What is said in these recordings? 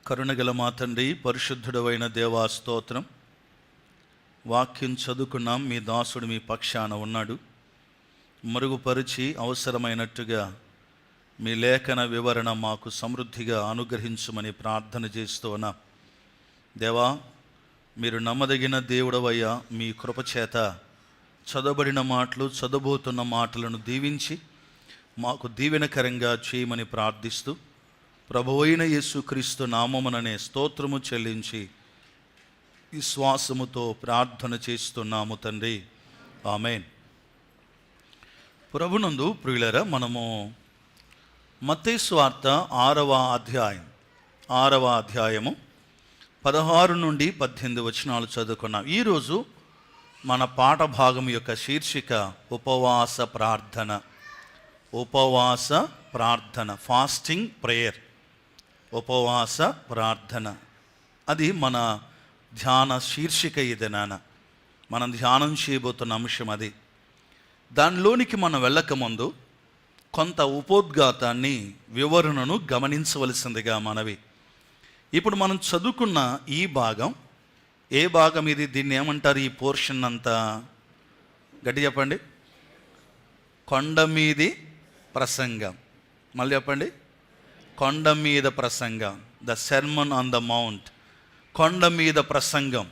కరుణగల మా తండ్రి, పరిశుద్ధుడవైన దేవా స్తోత్రం. వాక్యం చదువుకున్నాం. మీ దాసుడు మీ పక్షాన ఉన్నాడు. మరుగుపరిచి అవసరమైనట్టుగా మీ లేఖన వివరణ మాకు సమృద్ధిగా అనుగ్రహించమని ప్రార్థన చేస్తూ ఉన్నాం. దేవా, మీరు నమ్మదగిన దేవుడవయ్యా. మీ కృపచేత చదవబడిన మాటలు, చదవబోతున్న మాటలను దీవించి మాకు దీవెనకరంగా చేయమని ప్రార్థిస్తూ ప్రభువైన యేసుక్రీస్తు నామముననే స్తోత్రము చెల్లించి విశ్వాసముతో ప్రార్థన చేస్తున్నాము తండ్రి, ఆమేన్. ప్రభునందు ప్రియులారా, మనము మత్తయి సువార్త 6వ అధ్యాయము 16 నుండి 18 వచనాలు చదువుకున్నాం. ఈరోజు మన పాఠ భాగం యొక్క శీర్షిక ఉపవాస ప్రార్థన, ఫాస్టింగ్ ప్రేయర్. ఉపవాస ప్రార్థన అది మన ధ్యాన శీర్షిక. ఇది మనం ధ్యానం చేయబోతున్న అంశం అది. దానిలోనికి మనం వెళ్ళకముందు కొంత ఉపోద్ఘాతాన్ని, వివరణను గమనించవలసిందిగా మనవి. ఇప్పుడు మనం చదువుకున్న ఈ భాగం, ఏ భాగం ఇది? దీన్ని ఏమంటారు? ఈ పోర్షన్ అంతా గట్టి చెప్పండి. కొండ మీది ప్రసంగం. మళ్ళీ చెప్పండి. కొండ మీద ప్రసంగం, the sermon on the mount. కొండ మీద ప్రసంగం.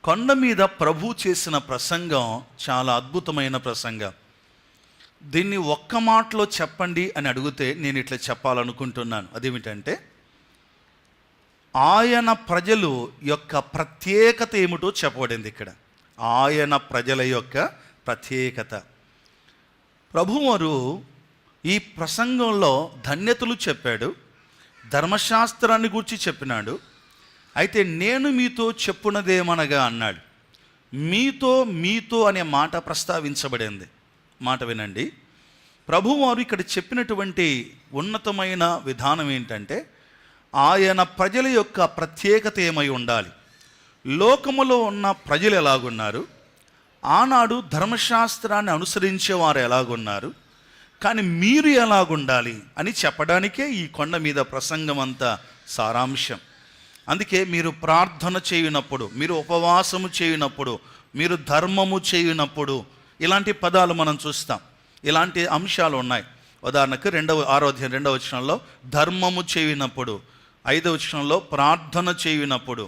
కొండ మీద ప్రభు చేసిన ప్రసంగం చాలా అద్భుతమైన ప్రసంగం. దీన్ని ఒక్క మాటలో చెప్పండి అని అడిగితే నేను ఇట్లా చెప్పాలనుకుంటున్నాను. అదేమిటంటే, ఆయన ప్రజలు యొక్క ప్రత్యేకత ఏమిటో చెప్పబడింది ఇక్కడ. ఆయన ప్రజల యొక్క ప్రత్యేకత. ప్రభువారు ఈ ప్రసంగంలో ధన్యతలు చెప్పాడు, ధర్మశాస్త్రాన్ని గురించి చెప్పినాడు. అయితే నేను మీతో చెప్పున్నదేమనగా అన్నాడు. మీతో అనే మాట ప్రస్తావించబడింది. మాట వినండి. ప్రభువారు ఇక్కడ చెప్పినటువంటి ఉన్నతమైన విధానం ఏంటంటే, ఆయన ప్రజల యొక్క ప్రత్యేకత ఏమై ఉండాలి. లోకములో ఉన్న ప్రజలు ఎలాగున్నారు, ఆనాడు ధర్మశాస్త్రాన్ని అనుసరించేవారు ఎలాగున్నారు, కానీ మీరు ఎలాగుండాలి అని చెప్పడానికే ఈ కొండ మీద ప్రసంగం అంతా సారాంశం. అందుకే మీరు ప్రార్థన చేయనప్పుడు, మీరు ఉపవాసము చేయనప్పుడు, మీరు ధర్మము చేయనప్పుడు, ఇలాంటి పదాలు మనం చూస్తాం. ఇలాంటి అంశాలు ఉన్నాయి. ఉదాహరణకు 6వ అధ్యాయం 2వ వచనంలో ధర్మము చేయనప్పుడు, 5వ వచనంలో ప్రార్థన చేయనప్పుడు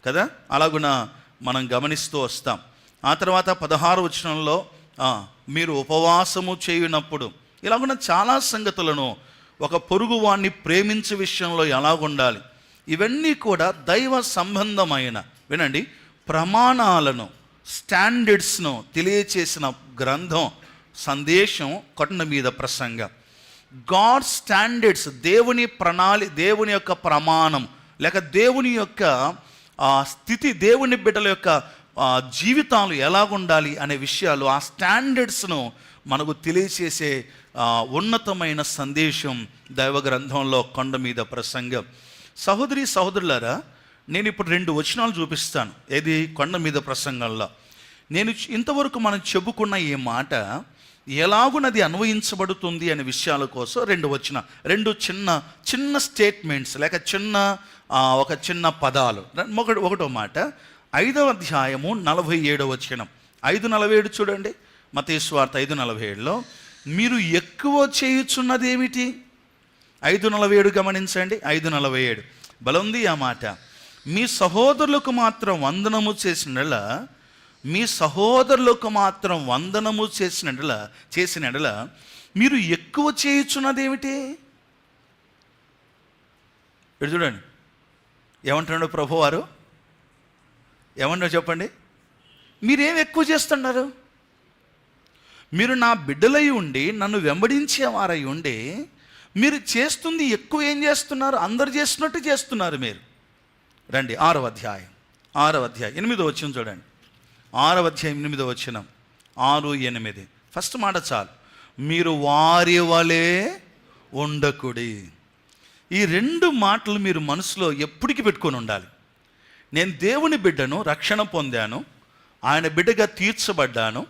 కదా, అలాగున మనం గమనిస్తూ వస్తాం. ఆ తర్వాత 16వ వచనంలో మీరు ఉపవాసము చేయనప్పుడు, ఇలాగున్న చాలా సంగతులను, ఒక పొరుగువాణ్ణి ప్రేమించే విషయంలో ఎలాగుండాలి, ఇవన్నీ కూడా దైవ సంబంధమైన, వినండి, ప్రమాణాలను, స్టాండర్డ్స్ను తెలియచేసిన గ్రంథం, సందేశం కొండ మీద ప్రసంగం. గాడ్ స్టాండర్డ్స్, దేవుని యొక్క ప్రమాణం, లేక దేవుని యొక్క స్థితి, దేవుని బిడ్డల యొక్క జీవితాలు ఎలాగుండాలి అనే విషయాలు, ఆ స్టాండర్డ్స్ను మనకు తెలియచేసే ఉన్నతమైన సందేశం దైవ గ్రంథంలో కొండ మీద ప్రసంగం. సహోదరి సహోదరులారా, నేను ఇప్పుడు 2 వచనాలు చూపిస్తాను. ఏది? కొండ మీద ప్రసంగంలో. నేను ఇంతవరకు మనం చెప్పుకున్న ఈ మాట ఎలాగునది అన్వయించబడుతుంది అనే విషయాల కోసం 2 చిన్న స్టేట్మెంట్స్, లేక ఒక చిన్న పదాలు. ఒకటో మాట, 5వ అధ్యాయము 47వ వచనం. 5:47 చూడండి. మత్తయి సువార్త 5:47లో మీరు ఎక్కువ చేయుచున్నది ఏమిటి? 5:47 గమనించండి. 5:47 బలంది ఆ మాట. మీ సహోదరులకు మాత్రం వందనము చేసిన ఎడల మీరు ఎక్కువ చేయుచున్నది ఏమిటి? ఇటు చూడండి, ఏమంటున్నాడు ప్రభువారు? ఏమన్నాడు చెప్పండి. మీరేం ఎక్కువ చేస్తున్నారు? మీరు నా బిడ్డలై ఉండి, నన్ను వెంబడించేవారై ఉండి, మీరు చేస్తుంది ఎక్కువ. ఏం చేస్తున్నారు? అందరు చేస్తున్నట్టు చేస్తున్నారు మీరు. రండి, 6వ అధ్యాయం 8వ వచనం చూడండి. 6వ అధ్యాయం 8వ వచనం, 6-8. ఫస్ట్ మాట చాలు. మీరు వారి వలె ఉండకుడి. ఈ 2 మాటలు మీరు మనసులో ఎప్పటికీ పెట్టుకొని ఉండాలి. నేను దేవుని బిడ్డను, రక్షణ పొందాను, ఆయన బిడ్డగా తీర్చబడ్డాను.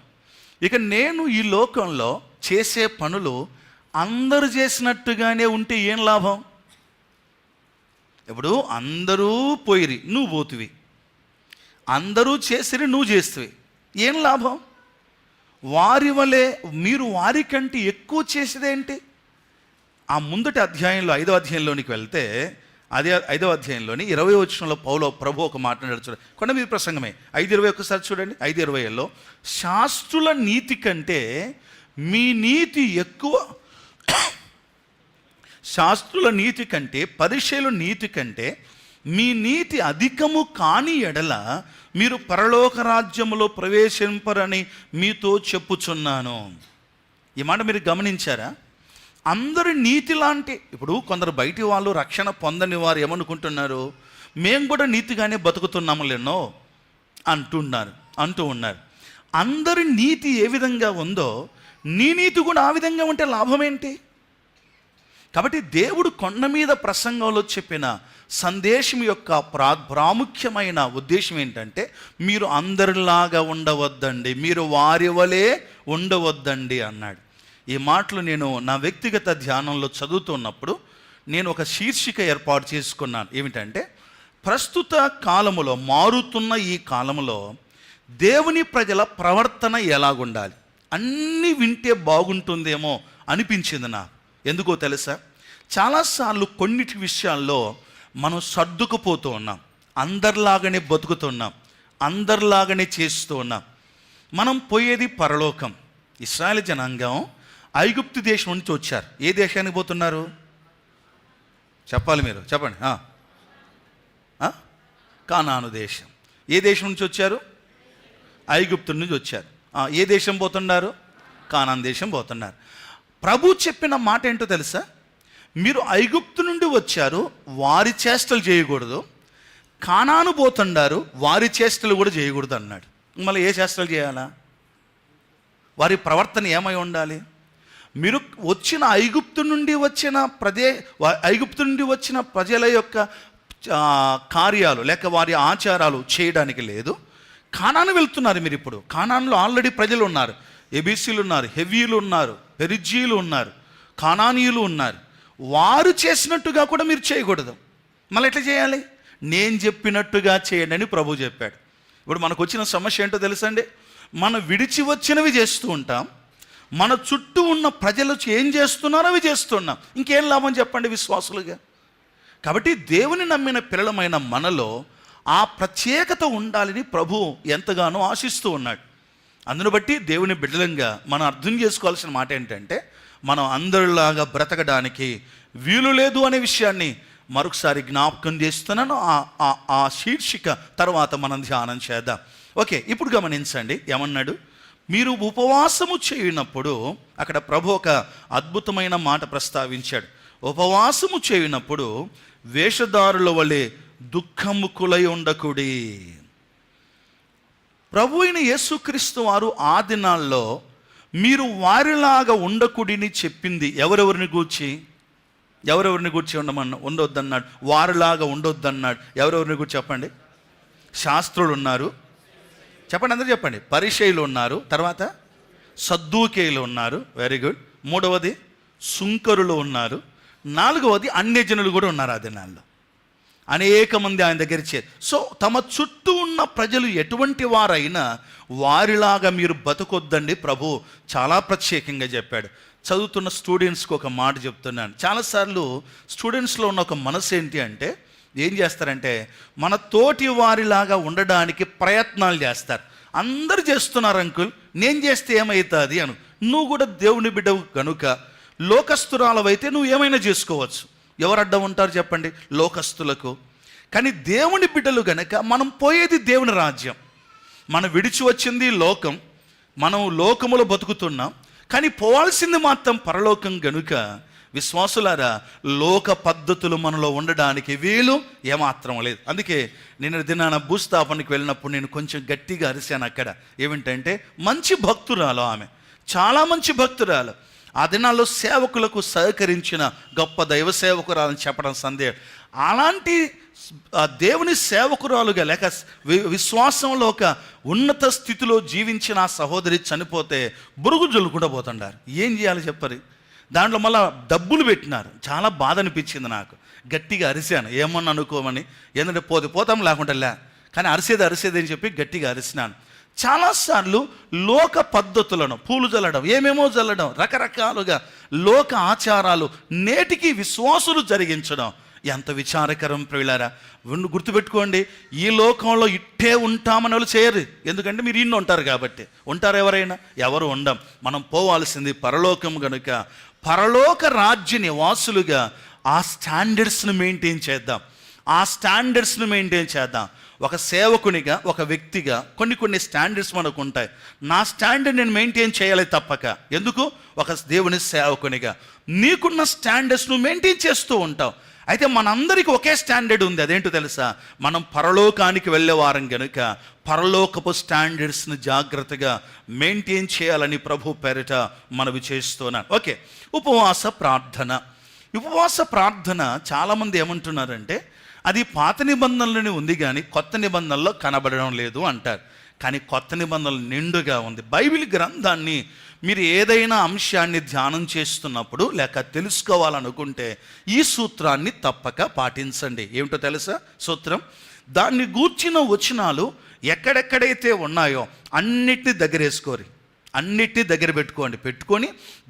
ఇక నేను ఈ లోకంలో చేసే పనులు అందరు చేసినట్టుగానే ఉంటే ఏం లాభం? ఇప్పుడు అందరూ పోయిరి, నువ్వు పోతువి. అందరూ చేసిరి, నువ్వు చేస్తువి. ఏం లాభం? వారి వలె మీరు వారికంటే ఎక్కువ చేసేదేంటి? ఆ ముందటి అధ్యాయంలో 5వ అధ్యాయంలోనికి వెళ్తే, అదే 5వ అధ్యాయంలోని 20వ వచనంలో ప్రభు ఒక మాట్లాడారు. చూడండి, కొండ మీద ప్రసంగమే 5:20 ఒకసారి చూడండి. 5:20లో శాస్త్రుల నీతి కంటే మీ నీతి ఎక్కువ, శాస్త్రుల నీతి కంటే పరిసయ్యుల నీతి కంటే మీ నీతి అధికము కాని ఎడల మీరు పరలోక రాజ్యములో ప్రవేశింపరని మీతో చెప్పుచున్నాను. ఈ మాట మీరు గమనించారా? అందరి నీతి లాంటి, ఇప్పుడు కొందరు బయటి వాళ్ళు రక్షణ పొందని వారు ఏమనుకుంటున్నారు, మేము కూడా నీతిగానే బతుకుతున్నాములేనో అంటూ ఉన్నారు. అందరి నీతి ఏ విధంగా ఉందో నీ నీతి కూడా ఆ విధంగా ఉంటే లాభం ఏంటి? కాబట్టి దేవుడు కొండ మీద ప్రసంగంలో చెప్పిన సందేశం యొక్క ప్రాముఖ్యమైన ఉద్దేశం ఏంటంటే, మీరు అందరిలాగా ఉండవద్దండి, మీరు వారి వలె ఉండవద్దండి అన్నాడు. ఈ మాటలు నేను నా వ్యక్తిగత ధ్యానంలో చదువుతున్నప్పుడు నేను ఒక శీర్షిక ఏర్పాటు చేసుకున్నాను. ఏమిటంటే, ప్రస్తుత కాలములో, మారుతున్న ఈ కాలంలో దేవుని ప్రజల ప్రవర్తన ఎలాగుండాలి. అన్నీ వింటే బాగుంటుందేమో అనిపించింది నాకు. ఎందుకో తెలుసా? చాలాసార్లు కొన్నిటి విషయాల్లో మనం సర్దుకుపోతూ ఉన్నాం, అందరిలాగానే బతుకుతున్నాం, అందరిలాగానే చేస్తూ ఉన్నాం. మనం పోయేది పరలోకం. ఇశ్రాయేలు జనాంగం ఐగుప్తు దేశం నుంచి వచ్చారు. ఏ దేశానికి పోతున్నారు చెప్పాలి, మీరు చెప్పండి. కానాను దేశం. ఏ దేశం నుంచి వచ్చారు? ఐగుప్తు నుంచి వచ్చారు. ఏ దేశం పోతున్నారు? కానాను దేశం పోతున్నారు. ప్రభు చెప్పిన మాట ఏంటో తెలుసా? మీరు ఐగుప్తు నుండి వచ్చారు, వారి చేష్టలు చేయకూడదు. కానాను పోతున్నారు, వారి చేష్టలు కూడా చేయకూడదు అన్నాడు. మళ్ళీ ఏ చేష్టలు చేయాలా? వారి ప్రవర్తన ఏమై ఉండాలి? మీరు వచ్చిన ఐగుప్తు నుండి వచ్చిన ప్రజల యొక్క కార్యాలు లేక వారి ఆచారాలు చేయడానికి లేదు. కానాను వెళ్తున్నారు మీరు. ఇప్పుడు కానానులో ఆల్రెడీ ప్రజలు ఉన్నారు. ఎబీసీలు ఉన్నారు, హెవీలు ఉన్నారు, పెరిజీలు ఉన్నారు, కానానీయులు ఉన్నారు. వారు చేసినట్టుగా కూడా మీరు చేయకూడదు. మళ్ళీ ఎట్లా చేయాలి? నేను చెప్పినట్టుగా చేయండి అని ప్రభు చెప్పాడు. ఇప్పుడు మనకు వచ్చిన సమస్య ఏంటో తెలుసండి? మనం విడిచి వచ్చినవి చేస్తూ ఉంటాం, మన చుట్టూ ఉన్న ప్రజలు ఏం చేస్తున్నారో అవి చేస్తున్నాం. ఇంకేం లాభం చెప్పండి విశ్వాసులుగా? కాబట్టి దేవుని నమ్మిన పిల్లలమైన మనలో ఆ ప్రత్యేకత ఉండాలని ప్రభు ఎంతగానో ఆశిస్తూ ఉన్నాడు. అందును బట్టి దేవుని బిడ్డలంగా మనం అర్థం చేసుకోవాల్సిన మాట ఏంటంటే, మనం అందరిలాగా బ్రతకడానికి వీలు లేదు అనే విషయాన్ని మరొకసారి జ్ఞాపకం చేస్తున్నాను. ఆ శీర్షిక తర్వాత మనం ధ్యానం చేద్దాం. ఓకే, ఇప్పుడు గమనించండి ఏమన్నాడు. మీరు ఉపవాసము చేయనప్పుడు, అక్కడ ప్రభు ఒక అద్భుతమైన మాట ప్రస్తావించాడు. ఉపవాసము చేయనప్పుడు వేషధారుల వలె దుఃఖముకులై ఉండకుడి. ప్రభు అయిన యేసుక్రీస్తు వారు ఆ దినాల్లో మీరు వారిలాగా ఉండకుడిని చెప్పింది ఎవరెవరిని గూర్చి ఉండొద్దన్నాడు? వారిలాగా ఉండొద్దన్నాడు. ఎవరెవరిని గూర్చి చెప్పండి? శాస్త్రులు ఉన్నారు, చెప్పండి, అందరూ చెప్పండి. పరిసయ్యులు ఉన్నారు, తర్వాత సద్దూకేయులు ఉన్నారు, వెరీ గుడ్. మూడవది సుంకరులు ఉన్నారు, నాలుగవది అన్యజనులు కూడా ఉన్నారు. ఆ దినాల్లో అనేక మంది ఆయన దగ్గర చేరు. సో తమ చుట్టూ ఉన్న ప్రజలు ఎటువంటి వారైనా వారిలాగా మీరు బతకొద్దండి ప్రభు చాలా ప్రత్యేకంగా చెప్పాడు. చదువుతున్న స్టూడెంట్స్కి ఒక మాట చెప్తున్నాను. చాలాసార్లు స్టూడెంట్స్లో ఉన్న ఒక మనసు ఏంటి అంటే, ఏం చేస్తారంటే మన తోటి వారిలాగా ఉండడానికి ప్రయత్నాలు చేస్తారు. అందరు చేస్తున్నారు అంకుల్, నేను చేస్తే ఏమవుతుంది అను. నువ్వు కూడా దేవుని బిడ్డవు కనుక లోకస్తురాలవైతే నువ్వు ఏమైనా చేసుకోవచ్చు. ఎవరు అడ్డం ఉంటారు చెప్పండి? లోకస్తులకు. కానీ దేవుని బిడ్డలు గనక మనం పోయేది దేవుని రాజ్యం. మనం విడిచి వచ్చింది లోకం, మనం లోకములో బతుకుతున్నాం, కానీ పోవాల్సింది మాత్రం పరలోకం గనుక విశ్వాసులారా, లోక పద్ధతులు మనలో ఉండడానికి వీలు ఏమాత్రం లేదు. అందుకే నేను దినాన భూస్థాపనకి వెళ్ళినప్పుడు నేను కొంచెం గట్టిగా అరిశాను అక్కడ. ఏమిటంటే, మంచి భక్తురాలు ఆమె, చాలా మంచి భక్తురాలు. ఆ దినాల్లో సేవకులకు సహకరించిన గొప్ప దైవ సేవకురాలని చెప్పడం సందేహం. అలాంటి దేవుని సేవకురాలుగా లేక విశ్వాసంలో ఒక ఉన్నత స్థితిలో జీవించిన ఆ సహోదరి చనిపోతే బురుగు జల్లుకుండా పోతుండారు. ఏం చేయాలి చెప్పరు? దాంట్లో మళ్ళీ డబ్బులు పెట్టినారు. చాలా బాధ అనిపించింది నాకు. గట్టిగా అరిశాను, ఏమన్నా అనుకోమని. ఎందుకంటే పోతాం లేకుండా లే, కానీ అరిసేది అని చెప్పి గట్టిగా అరిసినాను. చాలాసార్లు లోక పద్ధతులను, పూలు జల్లడం, ఏమేమో జల్లడం, రకరకాలుగా లోక ఆచారాలు నేటికి విశ్వాసులు జరిగించడం ఎంత విచారకరం ప్రియులారా. గుర్తుపెట్టుకోండి, ఈ లోకంలో ఇట్టే ఉంటామని వాళ్ళు చేయరు. ఎందుకంటే మీరు ఇన్ని ఉంటారు కాబట్టి. ఉంటారు ఎవరైనా? ఎవరు ఉండం. మనం పోవాల్సింది పరలోకం గనుక పరలోక రాజ్య నివాసులుగా ఆ స్టాండర్డ్స్ని మెయింటైన్ చేద్దాం. ఒక సేవకునిగా, ఒక వ్యక్తిగా కొన్ని స్టాండర్డ్స్ మనకు ఉంటాయి. నా స్టాండర్డ్ నేను మెయింటైన్ చేయాలి తప్పక. ఎందుకు? ఒక దేవుని సేవకునిగా నీకున్న స్టాండర్డ్స్ నువ్వు మెయింటైన్ చేస్తూ ఉంటావు. అయితే మనందరికీ ఒకే స్టాండర్డ్ ఉంది. అదేంటో తెలుసా? మనం పరలోకానికి వెళ్ళేవారం కనుక పరలోకపు స్టాండర్డ్స్ని జాగ్రత్తగా మెయింటైన్ చేయాలని ప్రభు పేరిట మనవి చేస్తున్నాను. ఓకే, ఉపవాస ప్రార్థన చాలామంది ఏమంటున్నారంటే అది పాత నిబంధనలోనే ఉంది కానీ కొత్త నిబంధనలో కనబడడం లేదు అంటారు. కానీ కొత్త నిబంధనలు నిండుగా ఉంది. బైబిల్ గ్రంథాన్ని మీరు ఏదైనా అంశాన్ని ధ్యానం చేస్తున్నప్పుడు లేక తెలుసుకోవాలనుకుంటే ఈ సూత్రాన్ని తప్పక పాటించండి. ఏమిటో తెలుసా సూత్రం? దాన్ని గూర్చిన వచనాలు ఎక్కడెక్కడైతే ఉన్నాయో అన్నిటిని దగ్గర పెట్టుకొని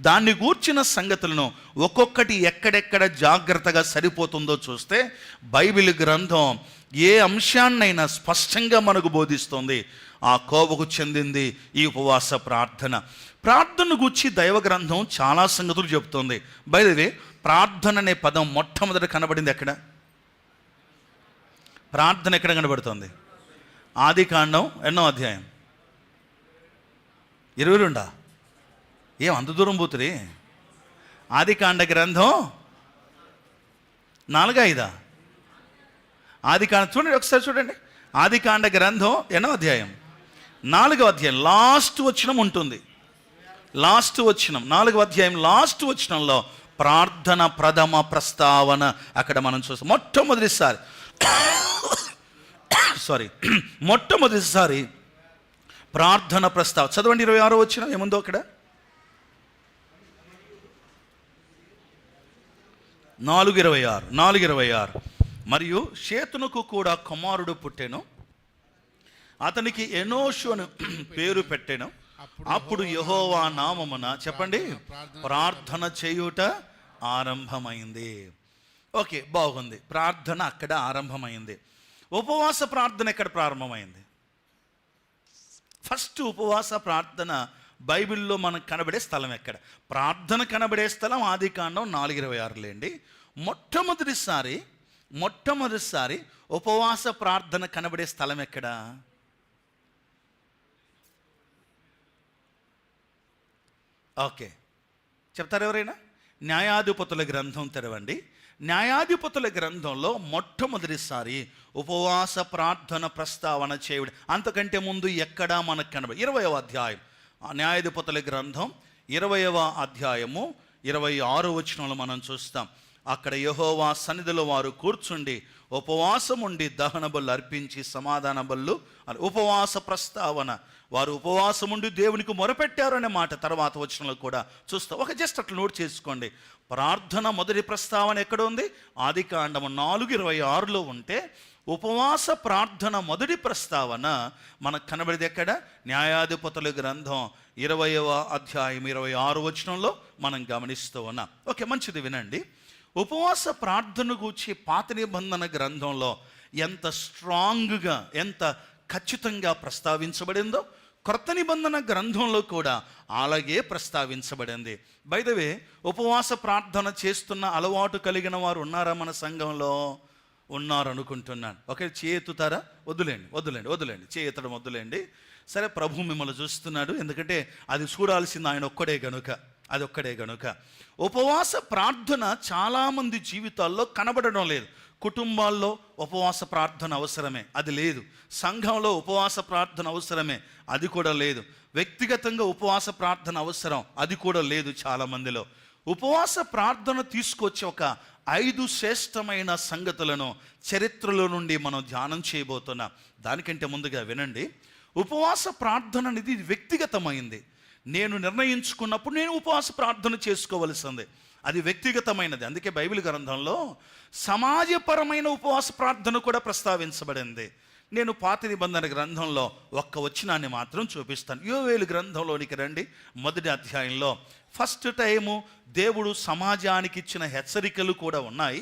దాన్ని గూర్చిన సంగతులను ఒక్కొక్కటి ఎక్కడెక్కడ జాగ్రత్తగా సరిపోతుందో చూస్తే బైబిల్ గ్రంథం ఏ అంశాన్నైనా స్పష్టంగా మనకు బోధిస్తుంది. ఆ కోవకు చెందింది ఈ ఉపవాస ప్రార్థన గూర్చి దైవ గ్రంథం చాలా సంగతులు చెబుతుంది. బై ది వే, ప్రార్థన అనే పదం మొట్టమొదట కనబడింది ఎక్కడ? ప్రార్థన ఎక్కడ కనబడుతుంది? ఆదికాండం ఎన్నో అధ్యాయం? 22 ఏం అంత దూరం పోతురి? ఆదికాండ గ్రంథం 4-5 ఆదికాండ చూడండి, ఒకసారి చూడండి. ఆదికాండ గ్రంథం ఎన్నో అధ్యాయం? 4వ అధ్యాయం లాస్ట్ వచనం ఉంటుంది. 4వ అధ్యాయం లాస్ట్ వచనంలో ప్రార్థన ప్రథమ ప్రస్తావన అక్కడ మనం చూస్తాం. మొట్టమొదటిసారి ప్రార్థన ప్రస్తావన చదవండి. 26వ వచనం ఏముందో అక్కడ? 4:26 మరియు షేతునకు కూడా కుమారుడు పుట్టెను, అతనికి ఎనోషు అని పేరు పెట్టెను. అప్పుడు యెహోవా నామమున చెప్పండి ప్రార్థన చేయుట ఆరంభమైంది. ఓకే, బాగుంది. ప్రార్థన అక్కడ ఆరంభమైంది. ఉపవాస ప్రార్థన ఎక్కడ ప్రారంభమైంది? ఫస్ట్ ఉపవాస ప్రార్థన బైబిల్లో మనకు కనబడే స్థలం ఎక్కడ? ప్రార్థన కనబడే స్థలం ఆదికాండం 4:26 మొట్టమొదటిసారి ఉపవాస ప్రార్థన కనబడే స్థలం ఎక్కడ? ఓకే, చెప్తారు ఎవరైనా? న్యాయాధిపతుల గ్రంథం తెరవండి. న్యాయాధిపతుల గ్రంథంలో మొట్టమొదటిసారి ఉపవాస ప్రార్థన ప్రస్తావన చేయడం అంతకంటే ముందు ఎక్కడా మనకు కనబడి 20వ అధ్యాయం న్యాయాధిపతుల గ్రంథం 20వ అధ్యాయము 26వ వచనంలో మనం చూస్తాం. అక్కడ యెహోవా సన్నిధిలో వారు కూర్చుండి ఉపవాసం ఉండి దహన బలు అర్పించి సమాధాన బలు ఉపవాస ప్రస్తావన, వారు ఉపవాసం ఉండి దేవునికి మొరపెట్టారు అనే మాట తర్వాత వచనంలో కూడా చూస్తాం. ఒక జస్ట్ అట్లా నోట్ చేసుకోండి. ప్రార్థన మొదటి ప్రస్తావన ఎక్కడ ఉంది? ఆదికాండము 4:26 ఉంటే ఉపవాస ప్రార్థన మొదటి ప్రస్తావన మనకు కనబడేది ఎక్కడ? న్యాయాధిపతుల గ్రంథం 20వ అధ్యాయం 26వ వచనంలో మనం గమనిస్తూ ఉన్నాం. ఓకే, మంచిది, వినండి. ఉపవాస ప్రార్థన గూర్చి పాత నిబంధన గ్రంథంలో ఎంత స్ట్రాంగ్గా, ఎంత ఖచ్చితంగా ప్రస్తావించబడిందో క్రొత్త నిబంధన గ్రంథంలో కూడా అలాగే ప్రస్తావించబడింది. బై ద వే, ఉపవాస ప్రార్థన చేస్తున్న అలవాటు కలిగిన వారు ఉన్నారా మన సంఘంలో? ఉన్నారనుకుంటున్నాను. ఓకే, చేయెత్తుతారా? వద్దులేండి, చేయెత్తడం వద్దులేండి. సరే, ప్రభు మిమ్మల్ని చూస్తున్నాడు, ఎందుకంటే అది చూడాల్సింది ఆయన ఒక్కడే గనుక. ఉపవాస ప్రార్థన చాలామంది జీవితాల్లో కనబడడం లేదు. కుటుంబాల్లో ఉపవాస ప్రార్థన అవసరమే, అది లేదు. సంఘంలో ఉపవాస ప్రార్థన అవసరమే, అది కూడా లేదు. వ్యక్తిగతంగా ఉపవాస ప్రార్థన అవసరం, అది కూడా లేదు చాలామందిలో. ఉపవాస ప్రార్థన తీసుకొచ్చి ఒక 5 శ్రేష్టమైన సంగతులను చరిత్రలో నుండి మనం ధ్యానం చేయబోతున్నాం. దానికంటే ముందుగా వినండి, ఉపవాస ప్రార్థన అనేది వ్యక్తిగతమైంది. నేను నిర్ణయించుకున్నప్పుడు నేను ఉపవాస ప్రార్థన చేసుకోవలసింది. అది వ్యక్తిగతమైనది. అందుకే బైబిల్ గ్రంథంలో సమాజపరమైన ఉపవాస ప్రార్థన కూడా ప్రస్తావించబడింది. నేను పాత నిబంధన గ్రంథంలో ఒక్క వచనాన్ని మాత్రం చూపిస్తాను. యోవేలు గ్రంథంలోనికి రండి. మొదటి అధ్యాయంలో ఫస్ట్ టైము దేవుడు సమాజానికి ఇచ్చిన హెచ్చరికలు కూడా ఉన్నాయి.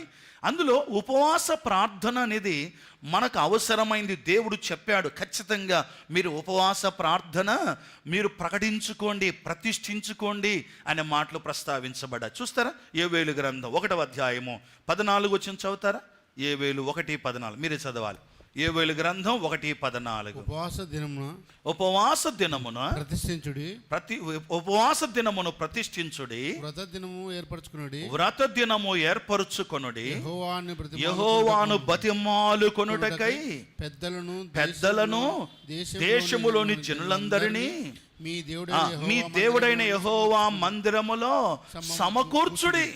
అందులో ఉపవాస ప్రార్థన అనేది మనకు అవసరమైంది. దేవుడు చెప్పాడు, ఖచ్చితంగా మీరు ఉపవాస ప్రార్థన మీరు ప్రకటించుకోండి, ప్రతిష్ఠించుకోండి అనే మాటలు ప్రస్తావించబడ్డాయి. చూస్తారా? యోవేలు గ్రంథం 1వ అధ్యాయము 14 వచనం చదువుతారా? యోవేలు 1:14 మీరే చదవాలి. యోవేలు గ్రంథం 1:14. ఉపవాస దినమున ప్రతిష్ఠించుడి, ఉపవాస దినమును ప్రతిష్ఠించుడి, వ్రత దినము ఏర్పరచుకొనుడి, యెహోవాను బతిమాలుకొనుటకై పెద్దలను దేశములోని జనులందరినీ మీ దేవుడైన యెహోవా మందిరములో సమకూర్చుడి.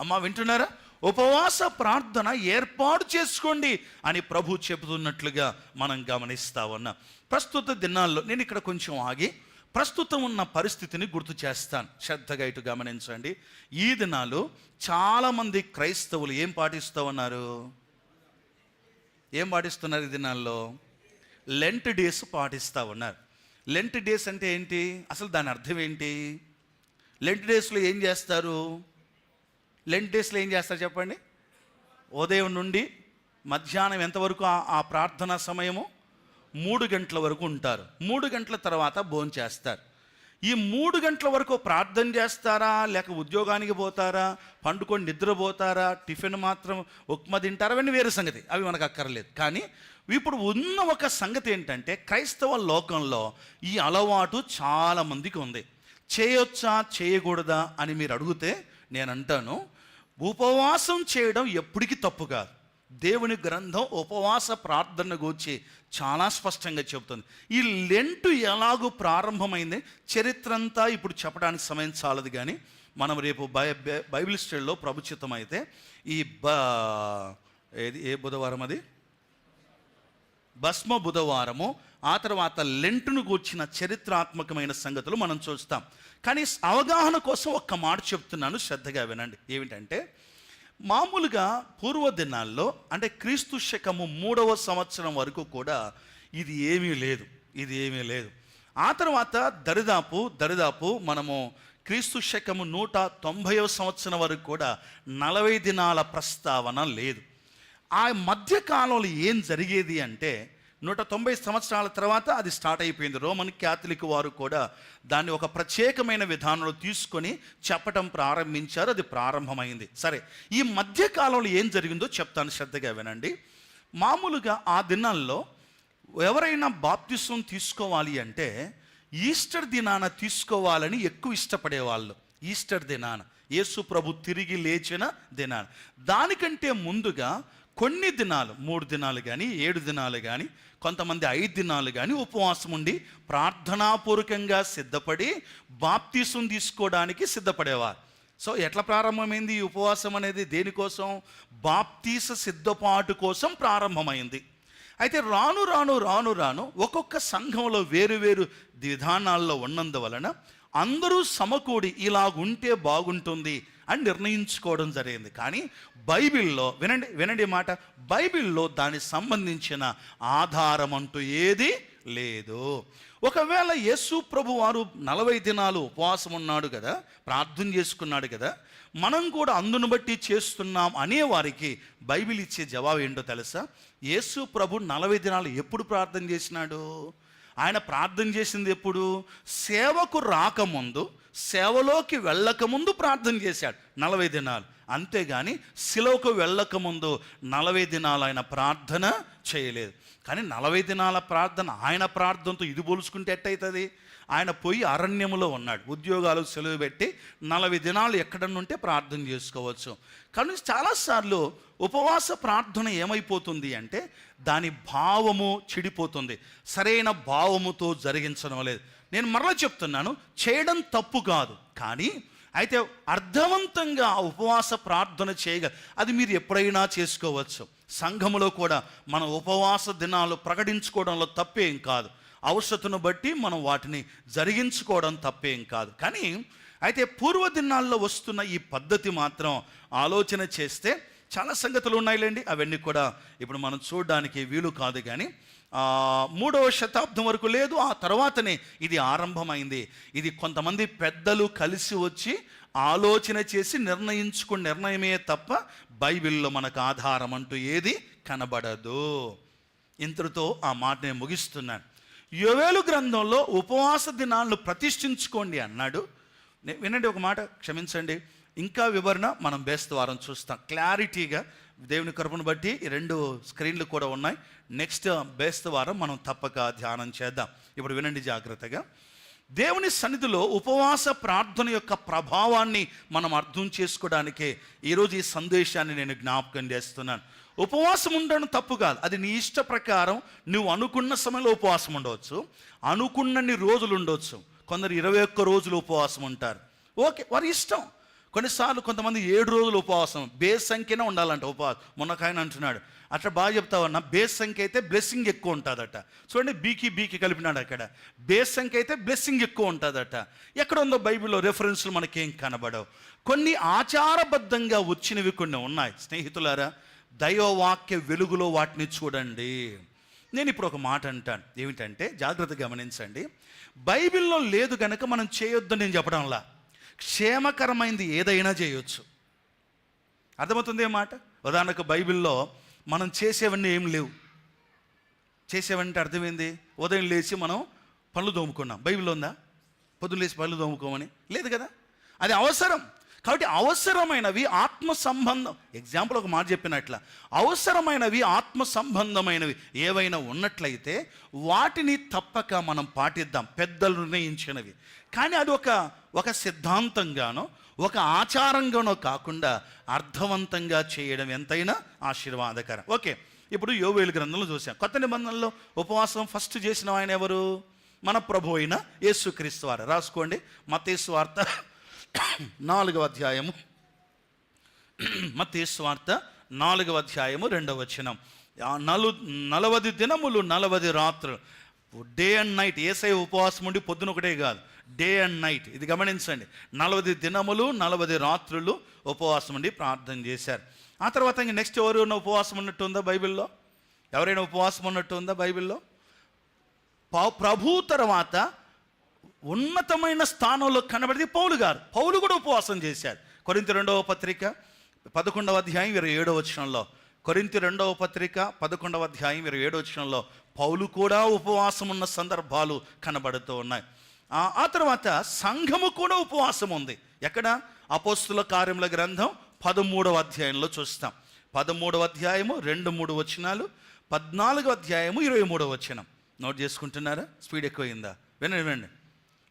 అమ్మా వింటున్నారా? ఉపవాస ప్రార్థన ఏర్పాటు చేసుకోండి అని ప్రభు చెబుతున్నట్లుగా మనం గమనిస్తా ఉన్నాం. ప్రస్తుత దినాల్లో నేను ఇక్కడ కొంచెం ఆగి ప్రస్తుతం ఉన్న పరిస్థితిని గుర్తు చేస్తాను. శ్రద్ధగా ఇటు గమనించండి. ఈ దినాలు చాలామంది క్రైస్తవులు ఏం పాటిస్తూ ఉన్నారు? ఏం పాటిస్తున్నారు ఈ దినాల్లో? లెంట్ డేస్ పాటిస్తూ ఉన్నారు. లెంట్ డేస్ అంటే ఏంటి? అసలు దాని అర్థం ఏంటి? లెంట్ డేస్లో ఏం చేస్తారు? లెంట్ డేస్లో ఏం చేస్తారు చెప్పండి? ఉదయం నుండి మధ్యాహ్నం ఎంతవరకు ఆ ప్రార్థనా సమయము? 3 గంటల వరకు ఉంటారు. 3 గంటల తర్వాత భోజనం చేస్తారు. ఈ 3 గంటల వరకు ప్రార్థన చేస్తారా, లేక ఉద్యోగానికి పోతారా, పండుకొని నిద్రపోతారా, టిఫిన్ మాత్రం ఉప్మా తింటారా, అవన్నీ వేరే సంగతి, అవి మనకు అక్కర్లేదు. కానీ ఇప్పుడు ఉన్న ఒక సంగతి ఏంటంటే క్రైస్తవ లోకంలో ఈ అలవాటు చాలామందికి ఉంది. చేయొచ్చా చేయకూడదా అని మీరు అడిగితే నేను అంటాను, ఉపవాసం చేయడం ఎప్పటికీ తప్పు కాదు. దేవుని గ్రంథం ఉపవాస ప్రార్థన గురించి చాలా స్పష్టంగా చెబుతుంది. ఈ లెంటు ఎలాగూ ప్రారంభమైంది చరిత్ర అంతా ఇప్పుడు చెప్పడానికి సమయం చాలదు. కానీ మనం రేపు బైబిల్ స్టడీలో ప్రభుచితం అయితే ఈ ఏ బుధవారం అది? భస్మ బుధవారము. ఆ తర్వాత లెంటును గూర్చిన చరిత్రాత్మకమైన సంగతులు మనం చూస్తాం. కానీ అవగాహన కోసం ఒక్క మాట చెప్తున్నాను, శ్రద్ధగా వినండి. ఏమిటంటే మామూలుగా పూర్వ దినాల్లో అంటే క్రీస్తు శకము 3వ సంవత్సరం వరకు కూడా ఇది ఏమీ లేదు. ఆ తర్వాత దరిదాపు మనము క్రీస్తు శకము 190వ సంవత్సరం వరకు కూడా 40 దినాల ప్రస్తావన లేదు. ఆ మధ్యకాలంలో ఏం జరిగేది అంటే 190 సంవత్సరాల తర్వాత అది స్టార్ట్ అయిపోయింది. రోమన్ క్యాథలిక్ వారు కూడా దాన్ని ఒక ప్రత్యేకమైన విధానంలో తీసుకొని చెప్పటం ప్రారంభించారు. అది ప్రారంభమైంది. సరే, ఈ మధ్యకాలంలో ఏం జరిగిందో చెప్తాను, శ్రద్ధగా వినండి. మామూలుగా ఆ దినాల్లో ఎవరైనా బాప్తిసం తీసుకోవాలి అంటే ఈస్టర్ దినాన తీసుకోవాలని ఎక్కువ ఇష్టపడేవాళ్ళు. ఈస్టర్ దినాన, యేసు ప్రభు తిరిగి లేచిన దినాన. దానికంటే ముందుగా కొన్ని దినాలు, 3 దినాలు కానీ 7 దినాలు కానీ కొంతమంది 5 దినాలు కానీ ఉపవాసం ఉండి ప్రార్థనాపూర్వకంగా సిద్ధపడి బాప్తీసం తీసుకోవడానికి సిద్ధపడేవారు. సో ఎట్లా ప్రారంభమైంది ఈ ఉపవాసం అనేది? దేనికోసం? బాప్తీస సిద్ధపాటు కోసం ప్రారంభమైంది. అయితే రాను ఒక్కొక్క సంఘంలో వేరు విధానాల్లో ఉన్నందువలన అందరూ సమకూడి ఇలాగుంటే బాగుంటుంది అని నిర్ణయించుకోవడం జరిగింది. కానీ బైబిల్లో వినండి మాట, బైబిల్లో దానికి సంబంధించిన ఆధారం అంటూ ఏది లేదు. ఒకవేళ యేసు ప్రభు వారు 40 దినాలు ఉపవాసం ఉన్నాడు కదా, ప్రార్థన చేసుకున్నాడు కదా, మనం కూడా అందును బట్టి చేస్తున్నాం అనే వారికి బైబిల్ ఇచ్చే జవాబు ఏంటో తెలుసా? యేసు ప్రభు 40 దినాలు ఎప్పుడు ప్రార్థన చేసినాడు? ఆయన ప్రార్థన చేసింది ఎప్పుడు? సేవకు రాకముందు, సేవలోకి వెళ్ళకముందు ప్రార్థన చేశాడు 40 దినాలు. అంతేగాని శిలువకు వెళ్ళకముందు 40 దినాలు ఆయన ప్రార్థన చేయలేదు. కానీ 40 దినాల ప్రార్థన ఆయన ప్రార్థనతో ఇది పోల్చుకుంటే ఎట్టయితుంది? ఆయన పోయి అరణ్యములో ఉన్నాడు, ఉద్యోగాలు సెలవు పెట్టి 40 దినాలు ఎక్కడనుంటే ప్రార్థన చేసుకోవచ్చు. కానీ చాలాసార్లు ఉపవాస ప్రార్థన ఏమైపోతుంది అంటే దాని భావము చెడిపోతుంది, సరైన భావముతో జరిగించడం లేదు. నేను మరలా చెప్తున్నాను, చేయడం తప్పు కాదు, కానీ అయితే అర్థవంతంగా ఉపవాస ప్రార్థన అది మీరు ఎప్పుడైనా చేసుకోవచ్చు. సంఘములో కూడా మన ఉపవాస దినాలు ప్రకటించుకోవడంలో తప్పేం కాదు. అవసరతను బట్టి మనం వాటిని జరిగించుకోవడం తప్పేం కాదు. కానీ అయితే పూర్వదినాల్లో వస్తున్న ఈ పద్ధతి మాత్రం ఆలోచన చేస్తే చాలా సంగతులు ఉన్నాయిలేండి. అవన్నీ కూడా ఇప్పుడు మనం చూడడానికి వీలు కాదు. కానీ 3వ శతాబ్దం వరకు లేదు, ఆ తర్వాతనే ఇది ఆరంభమైంది. ఇది కొంతమంది పెద్దలు కలిసి వచ్చి ఆలోచన చేసి నిర్ణయించుకున్న నిర్ణయమే తప్ప బైబిల్లో మనకు ఆధారం అంటూ ఏది కనబడదు. ఇంతటితో ఆ మాట నేను ముగిస్తున్నాను. యోవేలు గ్రంథంలో ఉపవాస దినాలను ప్రతిష్ఠించుకోండి అన్నాడు. వినండి ఒక మాట, క్షమించండి, ఇంకా వివరణ మనం బేస్తవారం చూస్తాం క్లారిటీగా. దేవుని కృపను బట్టి ఈ 2 స్క్రీన్లు కూడా ఉన్నాయి. నెక్స్ట్ బేస్తవారం మనం తప్పక ధ్యానం చేద్దాం. ఇప్పుడు వినండి జాగ్రత్తగా. దేవుని సన్నిధిలో ఉపవాస ప్రార్థన యొక్క ప్రభావాన్ని మనం అర్థం చేసుకోవడానికే ఈరోజు ఈ సందేశాన్ని నేను జ్ఞాపకం చేస్తున్నాను. ఉపవాసం ఉండడం తప్పు కాదు, అది నీ ఇష్ట ప్రకారం. నువ్వు అనుకున్న సమయంలో ఉపవాసం ఉండవచ్చు, అనుకున్నన్ని రోజులు ఉండవచ్చు. కొందరు 21 రోజులు ఉపవాసం ఉంటారు, ఓకే, వారి ఇష్టం. కొన్నిసార్లు కొంతమంది 7 రోజులు ఉపవాసం, బేస్ సంఖ్యనే ఉండాలంట ఉపవాసం. మొన్నకాయన అంటున్నాడు, అట్లా బాగా చెప్తావన్నా, బేస్ సంఖ్య అయితే బ్లెస్సింగ్ ఎక్కువ ఉంటుందట. చూడండి, బీకి కలిపినాడు అక్కడ. బేస్ సంఖ్య అయితే బ్లెస్సింగ్ ఎక్కువ ఉంటుందట. ఎక్కడ ఉందో బైబిల్లో రెఫరెన్స్లు మనకేం కనబడవు. కొన్ని ఆచారబద్ధంగా వచ్చినవి కొన్ని ఉన్నాయి. స్నేహితులారా, దైవవాక్య వెలుగులో వాటిని చూడండి. నేను ఇప్పుడు ఒక మాట అంటాను, ఏమిటంటే జాగ్రత్తగా గమనించండి. బైబిల్లో లేదు కనుక మనం చేయొద్దని నేను చెప్పడంలా. క్షేమకరమైంది ఏదైనా చేయొచ్చు. అర్థమవుతుంది ఏ మాట? ఉదాహరణకు బైబిల్లో మనం చేసేవన్నీ ఏం లేవు. చేసేవంటే అర్థమైంది, ఉదయం లేచి మనం పళ్ళు తోముకున్నాం, బైబిల్లో ఉందా? పొద్దున్న లేచి పళ్ళు తోముకోమని లేదు కదా. అది అవసరం. కాబట్టి అవసరమైనవి ఆత్మ సంబంధం, ఎగ్జాంపుల్ ఒక మాట చెప్పినట్ల, అవసరమైనవి ఆత్మ సంబంధమైనవి ఏవైనా ఉన్నట్లయితే వాటిని తప్పక మనం పాటిద్దాం, పెద్దలు నిర్ణయించినవి. కానీ అది ఒక సిద్ధాంతంగానో ఒక ఆచారంగానో కాకుండా అర్థవంతంగా చేయడం ఎంతైనా ఆశీర్వాదకరం. ఓకే, ఇప్పుడు యోవేలు గ్రంథంలో చూసాం. కొత్త నిబంధనలో ఉపవాసం ఫస్ట్ చేసిన ఆయన ఎవరు? మన ప్రభు అయిన యేసుక్రీస్తు వారు. రాసుకోండి, మత్తయి సువార్త 4వ అధ్యాయము, మత్తయి సువార్త 4వ అధ్యాయము 2వ వచనం. 40 దినములు 40 రాత్రులు, డే అండ్ నైట్. యేసయ్య ఉపవాసం ఉండి పొద్దున ఒకటే కాదు, డే అండ్ నైట్. ఇది గమనించండి, 40 దినములు 40 రాత్రులు ఉపవాసం ఉండి ప్రార్థన చేశారు. ఆ తర్వాత ఇంక నెక్స్ట్ ఎవరైనా ఉపవాసం ఉన్నట్టు ఉందా బైబిల్లో? ఎవరైనా ఉపవాసం ఉన్నట్టు ఉందా బైబిల్లో? ప్రభు తర్వాత ఉన్నతమైన స్థానంలో కనబడితే పౌలు గారు. పౌలు కూడా ఉపవాసం చేశారు. కొరింథీ 2వ పత్రిక 11వ అధ్యాయం 27వ వచనంలో, కొరింథీ 2వ పత్రిక 11వ అధ్యాయం 27వ వచనంలో పౌలు కూడా ఉపవాసం ఉన్న సందర్భాలు కనబడుతూ ఉన్నాయి. ఆ తర్వాత సంఘము కూడా ఉపవాసం ఉంది. ఎక్కడ? అపోస్తుల కార్యముల గ్రంథం 13వ అధ్యాయంలో చూస్తాం. 13వ అధ్యాయము 2-3 వచనాలు, 14వ అధ్యాయము 23వ వచనం. నోట్ చేసుకుంటున్నారా? స్పీడ్ ఎక్కువైందా? వినండి.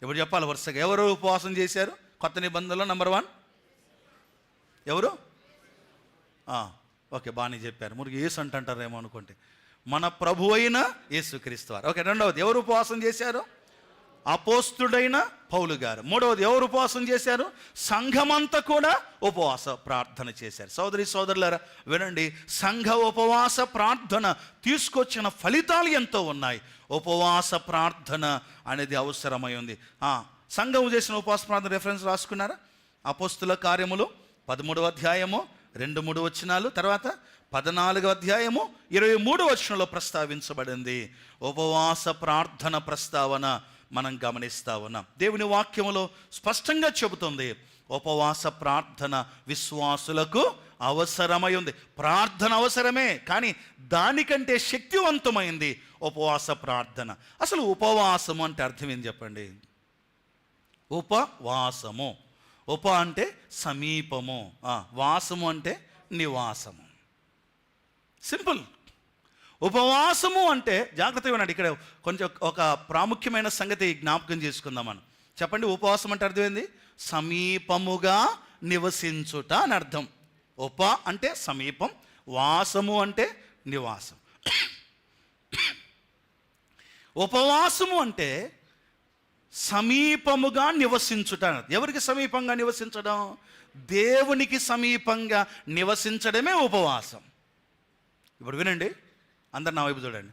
ఇప్పుడు చెప్పాలి వరుసగా. ఎవరు ఉపవాసం చేశారు కొత్త నిబంధనలో? నెంబర్ 1 ఎవరు? ఓకే, బాగానే చెప్పారు. మురికి యేసు అంటారేమో అనుకుంటే, మన ప్రభు అయిన యేసుక్రీస్తు వారు. ఓకే, రెండవది ఎవరు ఉపవాసం చేశారు? అపోస్తుడైన పౌలు గారు. మూడవది ఎవరు ఉపవాసం చేశారు? సంఘమంతా కూడా ఉపవాస ప్రార్థన చేశారు. సోదరి సోదరులారా వినండి, సంఘ ఉపవాస ప్రార్థన తీసుకొచ్చిన ఫలితాలు ఎంతో ఉన్నాయి. ఉపవాస ప్రార్థన అనేది అవసరమై ఉంది. సంఘం చేసిన ఉపవాస ప్రార్థన రెఫరెన్స్ రాసుకున్నారా? అపోస్తుల కార్యములు 13వ అధ్యాయము 2-3 వచనాలు, తర్వాత 14వ అధ్యాయము 23వ వచనంలో ప్రస్తావించబడింది ఉపవాస ప్రార్థన ప్రస్తావన మనం గమనిస్తా ఉన్నాం. దేవుని వాక్యములో స్పష్టంగా చెబుతుంది ఉపవాస ప్రార్థన విశ్వాసులకు అవసరమై ఉంది. ప్రార్థన అవసరమే, కానీ దానికంటే శక్తివంతమైంది ఉపవాస ప్రార్థన. అసలు ఉపవాసము అంటే అర్థం ఏం చెప్పండి? ఉపవాసము, ఉప అంటే సమీపము, వాసము అంటే నివాసము. సింపుల్. ఉపవాసము అంటే జాగ్రత్తగా ఉన్నాడు. ఇక్కడ కొంచెం ఒక ప్రాముఖ్యమైన సంగతి జ్ఞాపకం చేసుకుందాం మనం. చెప్పండి, ఉపవాసం అంటే అర్థమైంది సమీపముగా నివసించుట అని అర్థం. ఉప అంటే సమీపం, వాసము అంటే నివాసం. ఉపవాసము అంటే సమీపముగా నివసించుట. ఎవరికి సమీపంగా నివసించడం? దేవునికి సమీపంగా నివసించడమే ఉపవాసం. ఇప్పుడు వినండి, అందరు నా వైపు చూడండి.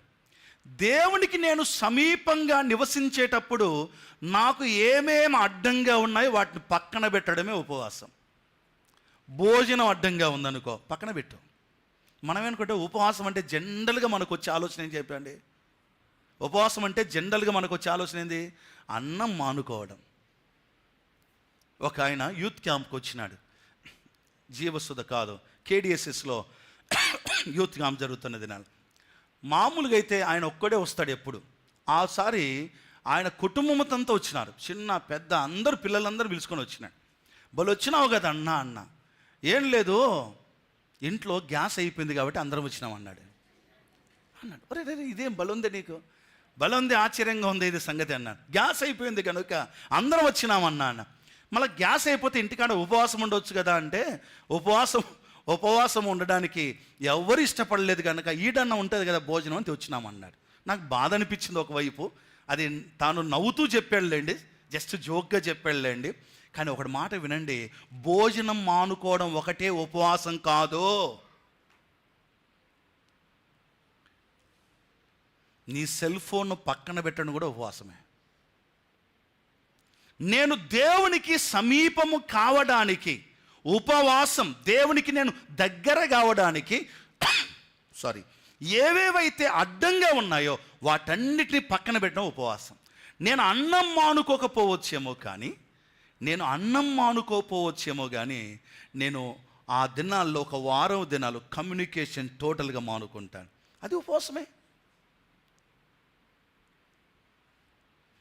దేవునికి నేను సమీపంగా నివసించేటప్పుడు నాకు ఏమేమి అడ్డంగా ఉన్నాయో వాటిని పక్కన పెట్టడమే ఉపవాసం. భోజనం అడ్డంగా ఉందనుకో, పక్కన పెట్టు. మనం ఏమనుకుంటే ఉపవాసం అంటే జనరల్గా మనకు వచ్చే ఆలోచన ఏం చెప్పండి? ఉపవాసం అంటే జనరల్గా మనకు వచ్చే ఆలోచన ఏంది? అన్నం మానుకోవడం. ఒక ఆయన యూత్ క్యాంప్కి వచ్చినాడు. జీవసుధ కాదు, కేడిఎస్ఎస్లో యూత్ క్యాంప్ జరుగుతున్న దినాలు. మామూలుగా అయితే ఆయన ఒక్కడే వస్తాడు ఎప్పుడు. ఆసారి ఆయన కుటుంబంతో వచ్చినారు, చిన్న పెద్ద అందరూ పిల్లలందరూ పిలుచుకొని వచ్చినాడు. బలు వచ్చినావు కదా అన్న. ఏం లేదు, ఇంట్లో గ్యాస్ అయిపోయింది కాబట్టి అందరం వచ్చినాం అన్నాడు. ఒరే ఇదేం బలుంది నీకు? బలుంది, ఆశ్చర్యంగా ఉంది ఇది సంగతి అన్నాడు. గ్యాస్ అయిపోయింది కనుక అందరం వచ్చినామన్నా అన్న. మళ్ళీ గ్యాస్ అయిపోతే ఇంటికాడ ఉపవాసం ఉండవచ్చు కదా అంటే, ఉపవాసం ఉండడానికి ఎవరు ఇష్టపడలేదు కనుక ఈడన్న ఉంటుంది కదా భోజనం అని వచ్చినామన్నాడు. నాకు బాధ అనిపించింది ఒకవైపు. అది తాను నవ్వుతూ చెప్పాడులేండి, జస్ట్ జోక్గా చెప్పాడులేండి. కానీ ఒకటి మాట వినండి, భోజనం మానుకోవడం ఒకటే ఉపవాసం కాదు. నీ సెల్ ఫోన్ పక్కన పెట్టడం కూడా ఉపవాసమే. నేను దేవునికి సమీపము కావడానికి ఉపవాసం, దేవునికి నేను దగ్గర కావడానికి ఏవేవైతే అడ్డంగా ఉన్నాయో వాటన్నిటిని పక్కన పెట్టడం ఉపవాసం. నేను అన్నం మానుకోకపోవచ్చేమో కానీ నేను ఆ దినాల్లో ఒక వారం దినాలు కమ్యూనికేషన్ టోటల్గా మానుకుంటాను. అది ఉపవాసమే.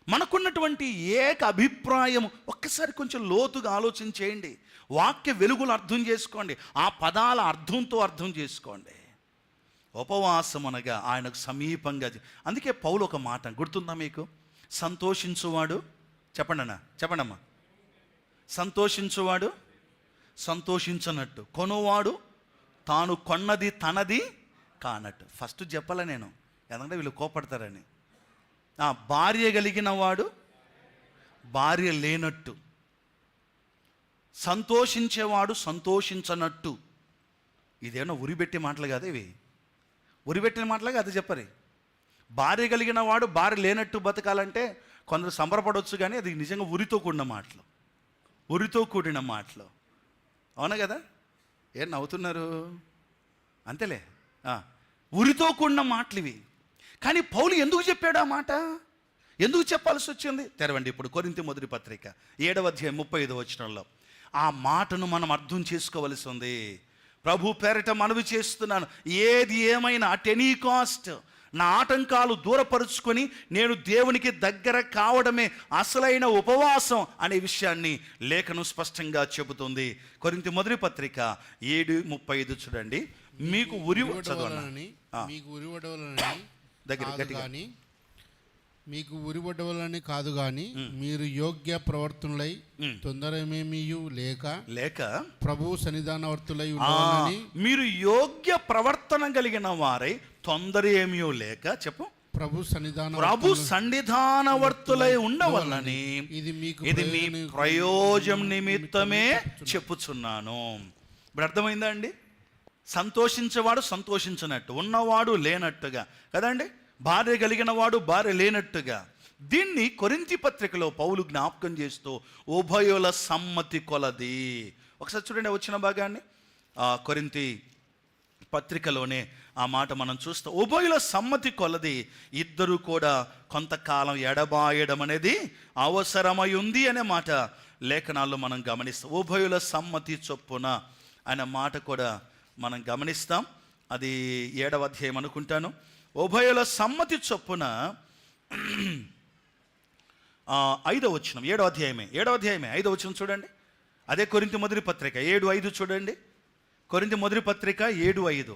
మనకున్నటువంటి ఏక అభిప్రాయం ఒక్కసారి కొంచెం లోతుగా ఆలోచన చేయండి. వాక్య వెలుగులు అర్థం చేసుకోండి, ఆ పదాల అర్థంతో అర్థం చేసుకోండి. ఉపవాసం అనగా ఆయనకు సమీపంగా. అందుకే పౌలు ఒక మాట గుర్తుందా మీకు? సంతోషించువాడు, చెప్పండమ్మా. సంతోషించువాడు సంతోషించనట్టు, కొనువాడు తాను కొన్నది తనది కానట్టు. ఫస్ట్ చెప్పాల నేను, ఎందుకంటే వీళ్ళు కోపడతారని. భార్య కలిగిన వాడు భార్య లేనట్టు, సంతోషించేవాడు సంతోషించనట్టు. ఇదేమన్నా ఉరిపెట్టే మాటలు కాదు, ఇవి ఉరిపెట్టిన మాటలు కాదు. చెప్పరి, భార్య కలిగిన వాడు భార్య లేనట్టు బతకాలంటే కొందరు సంబరపడవచ్చు, కానీ అది నిజంగా ఉరితో కూడిన మాటలు. అవునా కదా? ఏం నవ్వుతున్నారు? అంతేలే, ఉరితో కూడిన మాటలు ఇవి. కానీ పౌలు ఎందుకు చెప్పాడు ఆ మాట? ఎందుకు చెప్పాల్సి వచ్చింది? తెరవండి ఇప్పుడు కొరింథీ మొదటి పత్రిక 7వ అధ్యాయం 35వ వచనంలో. ఆ మాటను మనం అర్థం చేసుకోవలసి ఉంది. ప్రభు పేరిట మనవి చేస్తున్నాను, ఏది ఏమైనా అట్ ఎనీ కాస్ట్ నా ఆటంకాలు దూరపరుచుకొని నేను దేవునికి దగ్గర కావడమే అసలైన ఉపవాసం అనే విషయాన్ని లేఖనం స్పష్టంగా చెబుతుంది. కొరింథీ మొదటి పత్రిక 7:35 చూడండి. మీకు ఉరివడవలని మీకు ఉరివడవలని కాదు గాని మీరు యోగ్య ప్రవర్తనలై తొందరమేమీ లేక ప్రభు సన్నిధానవర్తులై ఉండాలని. మీరు యోగ్య ప్రవర్తన కలిగిన వారై తొందర ఏమీ లేక, చెప్పు, ప్రభు సన్నిధానవర్తులై ఉండవలని ఇది మీ ప్రయోజనం నిమిత్తమే చెప్పుచున్నాను. ఇప్పుడు అర్థమైందా అండి? సంతోషించేవాడు సంతోషించినట్టు, ఉన్నవాడు లేనట్టుగా కదండి, భార్య కలిగిన వాడు భార్య లేనట్టుగా. దీన్ని కొరింథీ పత్రికలో పౌలు జ్ఞాపకం చేస్తూ ఉభయుల సమ్మతి కొలది. ఒకసారి చూడండి వచ్చిన భాగాన్ని. కొరింథీ పత్రికలోనే ఆ మాట మనం చూస్తాం. ఉభయుల సమ్మతి కొలది ఇద్దరు కూడా కొంతకాలం ఎడబాయడం అనేది అవసరమై ఉంది అనే మాట లేఖనాల్లో మనం గమనిస్తాం. ఉభయుల సమ్మతి చొప్పున అనే మాట కూడా మనం గమనిస్తాం. అది 7వ అధ్యాయం అనుకుంటాను. ఉభయుల సమ్మతి చొప్పున 5వ వచనం, 7వ అధ్యాయమే 5వ వచనం చూడండి. అదే కొరింథీ మొదటి పత్రిక 7:5 చూడండి. కొరింథీ మొదటి పత్రిక 7:5.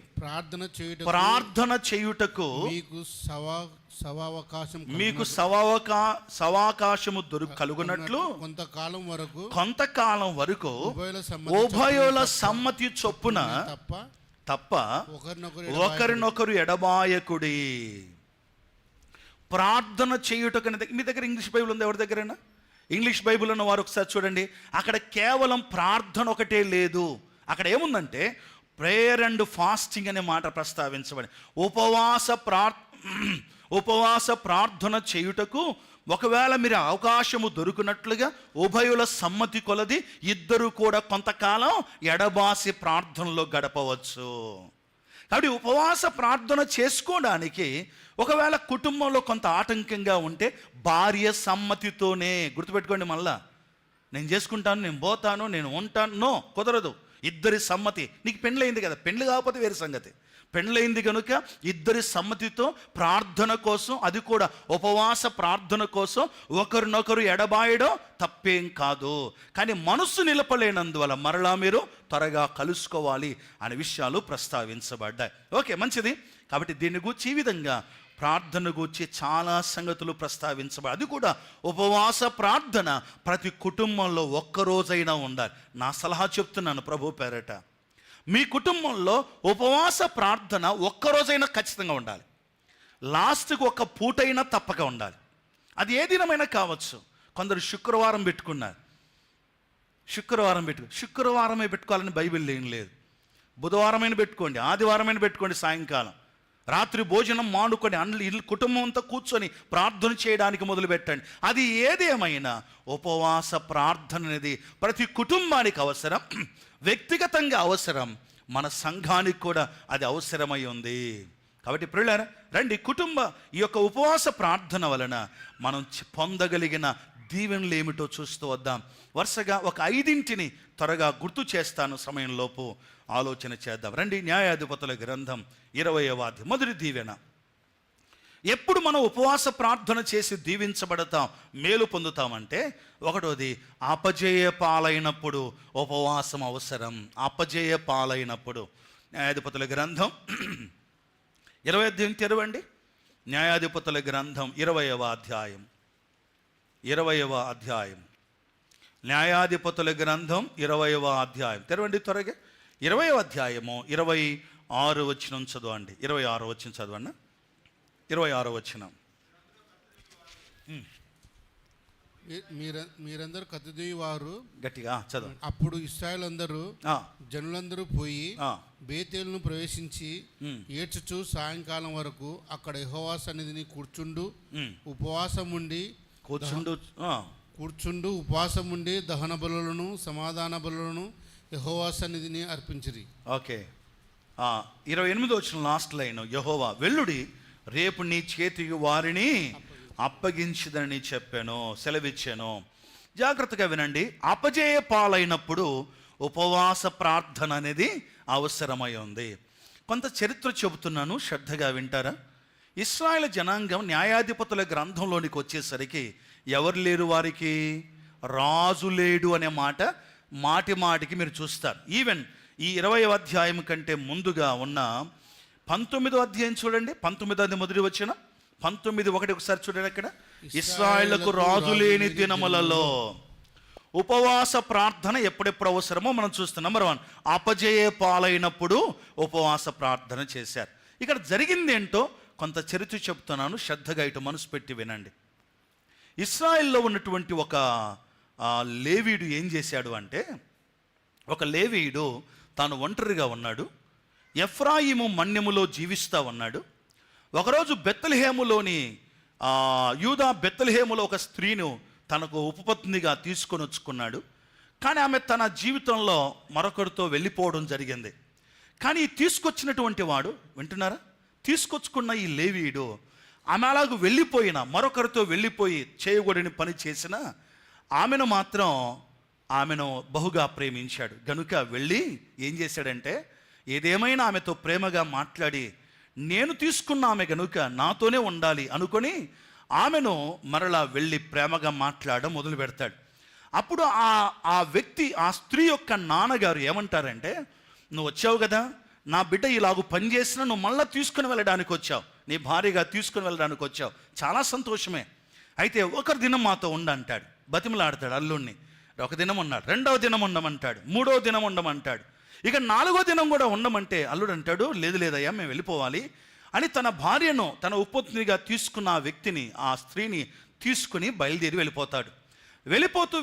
ప్రార్థన చేయుటకు మీకు సవావకాశము కలుగునట్లు కొంతకాలం వరకు ఉభయుల సమ్మతి చొప్పున తప్ప ఒకరినొకరు ఎడబాయకుడి. ప్రార్థన చేయుటకు. మీ దగ్గర ఇంగ్లీష్ బైబిల్ ఉంది? ఎవరి దగ్గరైనా ఇంగ్లీష్ బైబిల్ ఉన్న వారు ఒకసారి చూడండి. అక్కడ కేవలం ప్రార్థన ఒకటే లేదు, అక్కడ ఏముందంటే ఉపవాస ప్రార్థన చేయుటకు ఒకవేళ మీరు అవకాశము దొరికినట్లుగా ఉభయుల సమ్మతి కొలది ఇద్దరు కూడా కొంతకాలం ఎడబాసి ప్రార్థనలో గడపవచ్చు. కాబట్టి ఉపవాస ప్రార్థన చేసుకోవడానికి ఒకవేళ కుటుంబంలో కొంత ఆటంకంగా ఉంటే భార్య సమ్మతితోనే. గుర్తుపెట్టుకోండి, మళ్ళా నేను చేసుకుంటాను, నేను పోతాను, నేను ఉంటాను, నో, కుదరదు. ఇద్దరి సమ్మతి. నీకు పెళ్ళయింది కదా, పెళ్ళి కాకపోతే వేరే సంగతి. పెళ్ళయింది కనుక ఇద్దరి సమ్మతితో ప్రార్థన కోసం, అది కూడా ఉపవాస ప్రార్థన కోసం ఒకరినొకరు ఎడబాయడం తప్పేం కాదు. కానీ మనస్సు నిలపలేనందువల్ల మరలా మీరు త్వరగా కలుసుకోవాలి అనే విషయాలు ప్రస్తావించబడ్డాయి. ఓకే, మంచిది. కాబట్టి దీన్ని గూర్చి ఈ విధంగా ప్రార్థన గూర్చి చాలా సంగతులు ప్రస్తావించబడి, అది కూడా ఉపవాస ప్రార్థన ప్రతి కుటుంబంలో ఒక్కరోజైనా ఉండాలి. నా సలహా చెప్తున్నాను ప్రభు పేరట, మీ కుటుంబంలో ఉపవాస ప్రార్థన ఒక్కరోజైనా ఖచ్చితంగా ఉండాలి. లాస్ట్కి ఒక పూటైనా తప్పక ఉండాలి. అది ఏ దినమైనా కావచ్చు. కొందరు శుక్రవారం పెట్టుకున్నారు, శుక్రవారమే పెట్టుకోవాలని బైబిల్ ఏం లేదు. బుధవారమైనా పెట్టుకోండి, ఆదివారమైనా పెట్టుకోండి, సాయంకాలం రాత్రి భోజనం మానుకొని ఇల్లు కుటుంబం అంతా కూర్చొని ప్రార్థన చేయడానికి మొదలు పెట్టండి. అది ఏదేమైనా ఉపవాస ప్రార్థన అనేది ప్రతి కుటుంబానికి అవసరం, వ్యక్తిగతంగా అవసరం, మన సంఘానికి కూడా అది అవసరమై ఉంది. కాబట్టి ప్రియులారా, రండి, ఈ యొక్క ఉపవాస ప్రార్థన వలన మనం పొందగలిగిన దీవెనలు ఏమిటో చూస్తూ వద్దాం. వరుసగా ఒక 5 త్వరగా గుర్తు చేస్తాను, సమయంలోపు ఆలోచన చేద్దాం. రండి, న్యాయాధిపతుల గ్రంథం 20వ అధ్యాయం. మొదటి దీవెన. ఎప్పుడు మనం ఉపవాస ప్రార్థన చేసి దీవించబడతాం, మేలు పొందుతామంటే, ఒకటోది అపజయ పాలైనప్పుడు ఉపవాసం అవసరం. అపజయ పాలైనప్పుడు. న్యాయాధిపతుల గ్రంథం 20వ అధ్యాయం తెరవండి. న్యాయాధిపతుల గ్రంథం 20వ అధ్యాయం. న్యాయాధిపతుల గ్రంథం 20వ అధ్యాయం తెరవండి త్వరగా. 20వ అధ్యాయము 26 వచనం చదవండి. 26వ వచనం చదవండి. 26వ వచనం. మీరందరూ కత్తిదూయి వారు గట్టిగా చదవండి. అప్పుడు ఇశ్రాయేలు అందరూ జనులందరూ పోయి బేతేలును ప్రవేశించి ఏడ్చుచు సాయంకాలం వరకు అక్కడ యెహోవా సన్నిధిని కూర్చుండు ఉపవాసం ఉండి దహన బలులను సమాధాన బలులను యెహోవా సన్నిధిని అర్పించిరి. ఓకే, 28వ వచనం లాస్ట్ లైన్. యెహోవా వెల్లుడి, రేపు నీ చేతికి వారిని అప్పగించదని చెప్పాను, సెలవిచ్చాను. జాగ్రత్తగా వినండి. అపజయ పాలైనప్పుడు ఉపవాస ప్రార్థన అనేది అవసరమై ఉంది. కొంత చరిత్ర చెబుతున్నాను, శ్రద్ధగా వింటారా? ఇశ్రాయేలు జనాంగం న్యాయాధిపతుల గ్రంథంలోనికి వచ్చేసరికి ఎవరు లేరు వారికి? రాజు లేడు అనే మాట మాటికి మీరు చూస్తారు. ఈవెన్ ఈ 20వ అధ్యాయం కంటే ముందుగా ఉన్న 19వ అధ్యాయం చూడండి. 19వ మొదటి వచనం, 19:1 ఒకసారి చూడండి. అక్కడ ఇశ్రాయేలుకు రాజు లేని దినములలో ఉపవాస ప్రార్థన ఎప్పుడెప్పుడు అవసరమో మనం చూస్తున్నాం. నెంబర్ 1, అపజయ పాలైనప్పుడు ఉపవాస ప్రార్థన చేశారు. ఇక్కడ జరిగింది ఏంటో కొంత చరిత్ర చెప్తున్నాను, శ్రద్ధగా ఇటు మనసు పెట్టి వినండి. ఇశ్రాయేల్లో ఉన్నటువంటి ఒక లేవీయుడు ఏం చేశాడు అంటే, ఒక లేవీయుడు తాను ఒంటరిగా ఉన్నాడు, ఎఫ్రాయిము మన్యములో జీవిస్తూ ఉన్నాడు. ఒకరోజు బెత్లెహేములోని యూదా బెత్లెహేములో ఒక స్త్రీను తనకు ఉపపత్నిగా తీసుకొని వచ్చుకున్నాడు. కానీ ఆమె తన జీవితంలో మరొకరితో వెళ్ళిపోవడం జరిగింది. కానీ తీసుకొచ్చినటువంటి వాడు, వింటున్నారా, తీసుకొచ్చుకున్న ఈ లేవీయుడు ఆమె అలాగూ వెళ్ళిపోయిన మరొకరితో వెళ్ళిపోయి చేయకూడని పని చేసిన ఆమెను బహుగా ప్రేమించాడు. గనుక వెళ్ళి ఏం చేశాడంటే, ఏదేమైనా ఆమెతో ప్రేమగా మాట్లాడి, నేను తీసుకున్న ఆమె గనుక నాతోనే ఉండాలి అనుకొని ఆమెను మరలా వెళ్ళి ప్రేమగా మాట్లాడడం మొదలు పెడతాడు. అప్పుడు ఆ వ్యక్తి, ఆ స్త్రీ యొక్క నాన్నగారు ఏమంటారంటే, నువ్వు వచ్చావు కదా, నా బిడ్డ ఇలాగూ పనిచేసినా నువ్వు మళ్ళీ తీసుకుని వెళ్ళడానికి వచ్చావు, నీ భార్యగా తీసుకుని వెళ్ళడానికి వచ్చావు, చాలా సంతోషమే. అయితే ఒకరి దినం మాతో ఉండంటాడు, బతిమలాడతాడు అల్లుడిని. ఒక దినం ఉన్నాడు, 2వ దినం ఉండమంటాడు, 3వ దినం ఉండమంటాడు. ఇక 4వ దినం కూడా ఉండమంటే అల్లుడు అంటాడు, లేదయ్యా మేము వెళ్ళిపోవాలి అని తన భార్యను, తన ఉపపత్నిగా తీసుకున్న ఆ వ్యక్తిని, ఆ స్త్రీని తీసుకుని బయలుదేరి వెళ్ళిపోతాడు.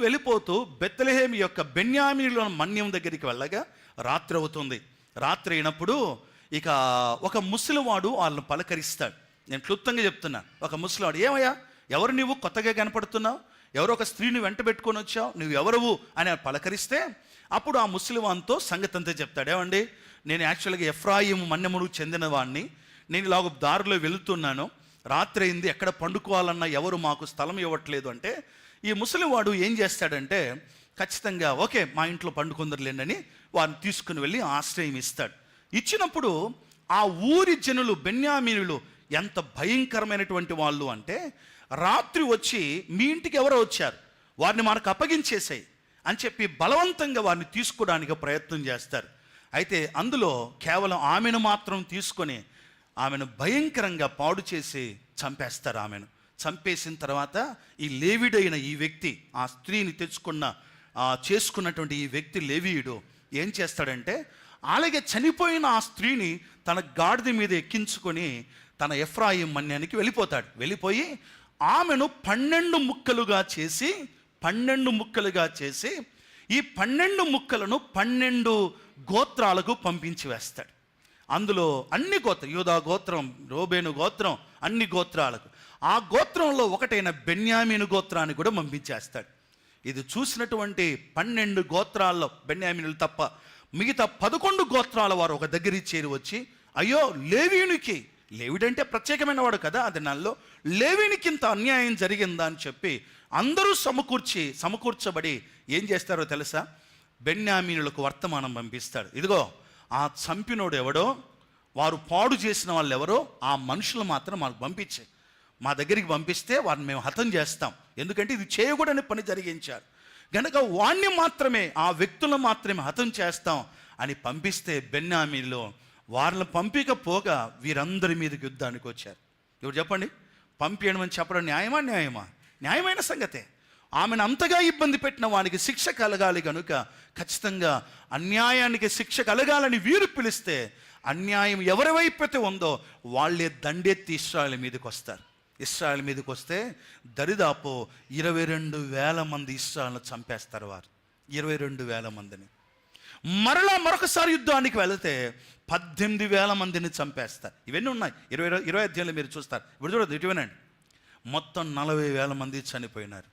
వెళ్ళిపోతూ బెత్లెహేము యొక్క బెన్యామీనుల మన్యం దగ్గరికి వెళ్ళగా రాత్రి అవుతుంది. రాత్రి అయినప్పుడు ఇక ఒక ముసలివాడు వాళ్ళని పలకరిస్తాడు. నేను క్లుప్తంగా చెప్తున్నా. ఒక ముసలివాడు, ఏమయ్యా ఎవరు నువ్వు, కొత్తగా కనపడుతున్నావు, ఎవరో ఒక స్త్రీని వెంట పెట్టుకొని వచ్చావు, నువ్వు ఎవరువు అని పలకరిస్తే అప్పుడు ఆ ముసలివాన్తో సంగతి అంతా చెప్తాడు. ఏమండి, నేను యాక్చువల్గా ఎఫ్రాయిము మన్యమునకు చెందిన వాడిని, నేను ఇలాగ దారిలో వెళుతున్నాను, రాత్రి అయింది, ఎక్కడ పండుకోవాలన్నా ఎవరు మాకు స్థలం ఇవ్వట్లేదు అంటే ఈ ముసలివాడు ఏం చేస్తాడంటే ఖచ్చితంగా ఓకే మా ఇంట్లో పండుకుందరులేండని వారిని తీసుకుని వెళ్ళి ఆశ్రయం ఇస్తాడు. ఇచ్చినప్పుడు ఆ ఊరి జనులు బెన్యామీనులు ఎంత భయంకరమైనటువంటి వాళ్ళు అంటే, రాత్రి వచ్చి మీ ఇంటికి ఎవరో వచ్చారు, వారిని మనకు అప్పగించేసాయి అని చెప్పి బలవంతంగా వారిని తీసుకోవడానికి ప్రయత్నం చేస్తారు. అయితే అందులో కేవలం ఆమెను మాత్రం తీసుకొని ఆమెను భయంకరంగా పాడు చేసి చంపేస్తారు. ఆమెను చంపేసిన తర్వాత ఈ లేవీయుడైన ఈ వ్యక్తి, ఆ స్త్రీని చేసుకున్నటువంటి ఈ వ్యక్తి లేవీయుడు ఏం చేస్తాడంటే, అలాగే చనిపోయిన ఆ స్త్రీని తన గాడిద మీద ఎక్కించుకొని తన ఎఫ్రాయిం మన్యానికి వెళ్ళిపోతాడు. వెళ్ళిపోయి ఆమెను 12 ముక్కలుగా చేసి ఈ 12 ముక్కలను 12 గోత్రాలకు పంపించి వేస్తాడు. అందులో అన్ని యూదా గోత్రం, రోబేను గోత్రం, అన్ని గోత్రాలకు, ఆ గోత్రంలో ఒకటైన బెన్యామీను గోత్రాన్ని కూడా పంపించేస్తాడు. ఇది చూసినటువంటి 12 గోత్రాల్లో బెన్యామీనులు తప్ప మిగతా 11 గోత్రాల వారు ఒక దగ్గరికి చేరి వచ్చి, అయ్యో లేవీయునికి, లేవీడంటే ప్రత్యేకమైన వాడు కదా ఆ దినాల్లో, లేవీనికి ఇంత అన్యాయం జరిగిందా అని చెప్పి అందరూ సమకూర్చబడి ఏం చేస్తారో తెలుసా, బెన్యామీనులకు వర్తమానం పంపిస్తాడు. ఇదిగో ఆ చంపినోడు ఎవడో, వారు పాడు చేసిన వాళ్ళు ఎవరో, ఆ మనుషులు మాత్రం మాకు పంపించే, మా దగ్గరికి పంపిస్తే వారిని మేము హతం చేస్తాం, ఎందుకంటే ఇది చేయకూడని పని జరిగించారు గనక వాణ్ణి మాత్రమే, ఆ వ్యక్తులను మాత్రమే హతం చేస్తాం అని పంపిస్తే బెన్యామీనులు వారిని పంపించకపోగా వీరందరి మీదకి యుద్ధానికి వచ్చారు. ఇప్పుడు చెప్పండి, పంపించడం అని చెప్పడం న్యాయమా? న్యాయమైన సంగతే. ఆమెను అంతగా ఇబ్బంది పెట్టిన వానికి శిక్ష కలగాలి కనుక ఖచ్చితంగా అన్యాయానికి శిక్ష కలగాలని వీరు పిలిస్తే, అన్యాయం ఎవరి వైపు ఉందో వాళ్ళే దండెత్తి ఇశ్రాయేలు మీదకి వస్తారు. ఇశ్రాయేలు మీదకి వస్తే దరిదాపు 22,000 మంది ఇశ్రాయేలును చంపేస్తారు వారు, 22,000 మందిని. మరొకసారి యుద్ధానికి వెళితే 18,000 మందిని చంపేస్తారు. ఇవన్నీ ఉన్నాయి 20 అధ్యాయంలో మీరు చూస్తారు. ఇప్పుడు చూడదు, ఇటు వినండి, మొత్తం 40,000 మంది చనిపోయినారు.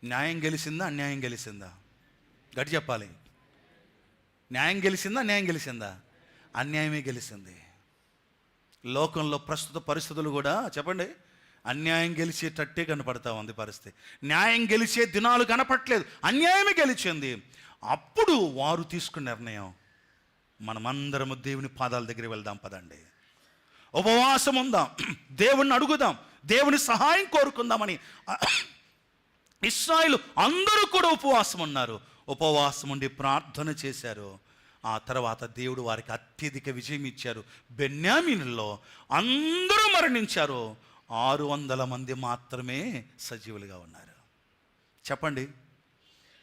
న్యాయం గెలిచిందా, అన్యాయం గెలిచిందా? గట్టి చెప్పాలి. న్యాయం గెలిచిందా, అన్యాయం గెలిచిందా? అన్యాయమే గెలిచింది. లోకంలో ప్రస్తుత పరిస్థితులు కూడా చెప్పండి, అన్యాయం గెలిచేటట్టే కనపడతా ఉంది పరిస్థితి. న్యాయం గెలిచే దినాలు కనపడట్లేదు, అన్యాయమే గెలిచింది. అప్పుడు వారు తీసుకున్న నిర్ణయం, మనమందరము దేవుని పాదాల దగ్గర వెళ్దాం పదండి, ఉపవాసం ఉందాం, దేవుణ్ణి అడుగుదాం, దేవుని సహాయం కోరుకుందామని ఇశ్రాయేలు అందరూ కూడా ఉపవాసం ఉన్నారు. ఉపవాసం ఉండి ప్రార్థన చేశారు. ఆ తర్వాత దేవుడు వారికి అత్యధిక విజయం ఇచ్చారు. బెన్యామీనుల్లో అందరూ మరణించారు, 600 మంది మాత్రమే సజీవులుగా ఉన్నారు. చెప్పండి,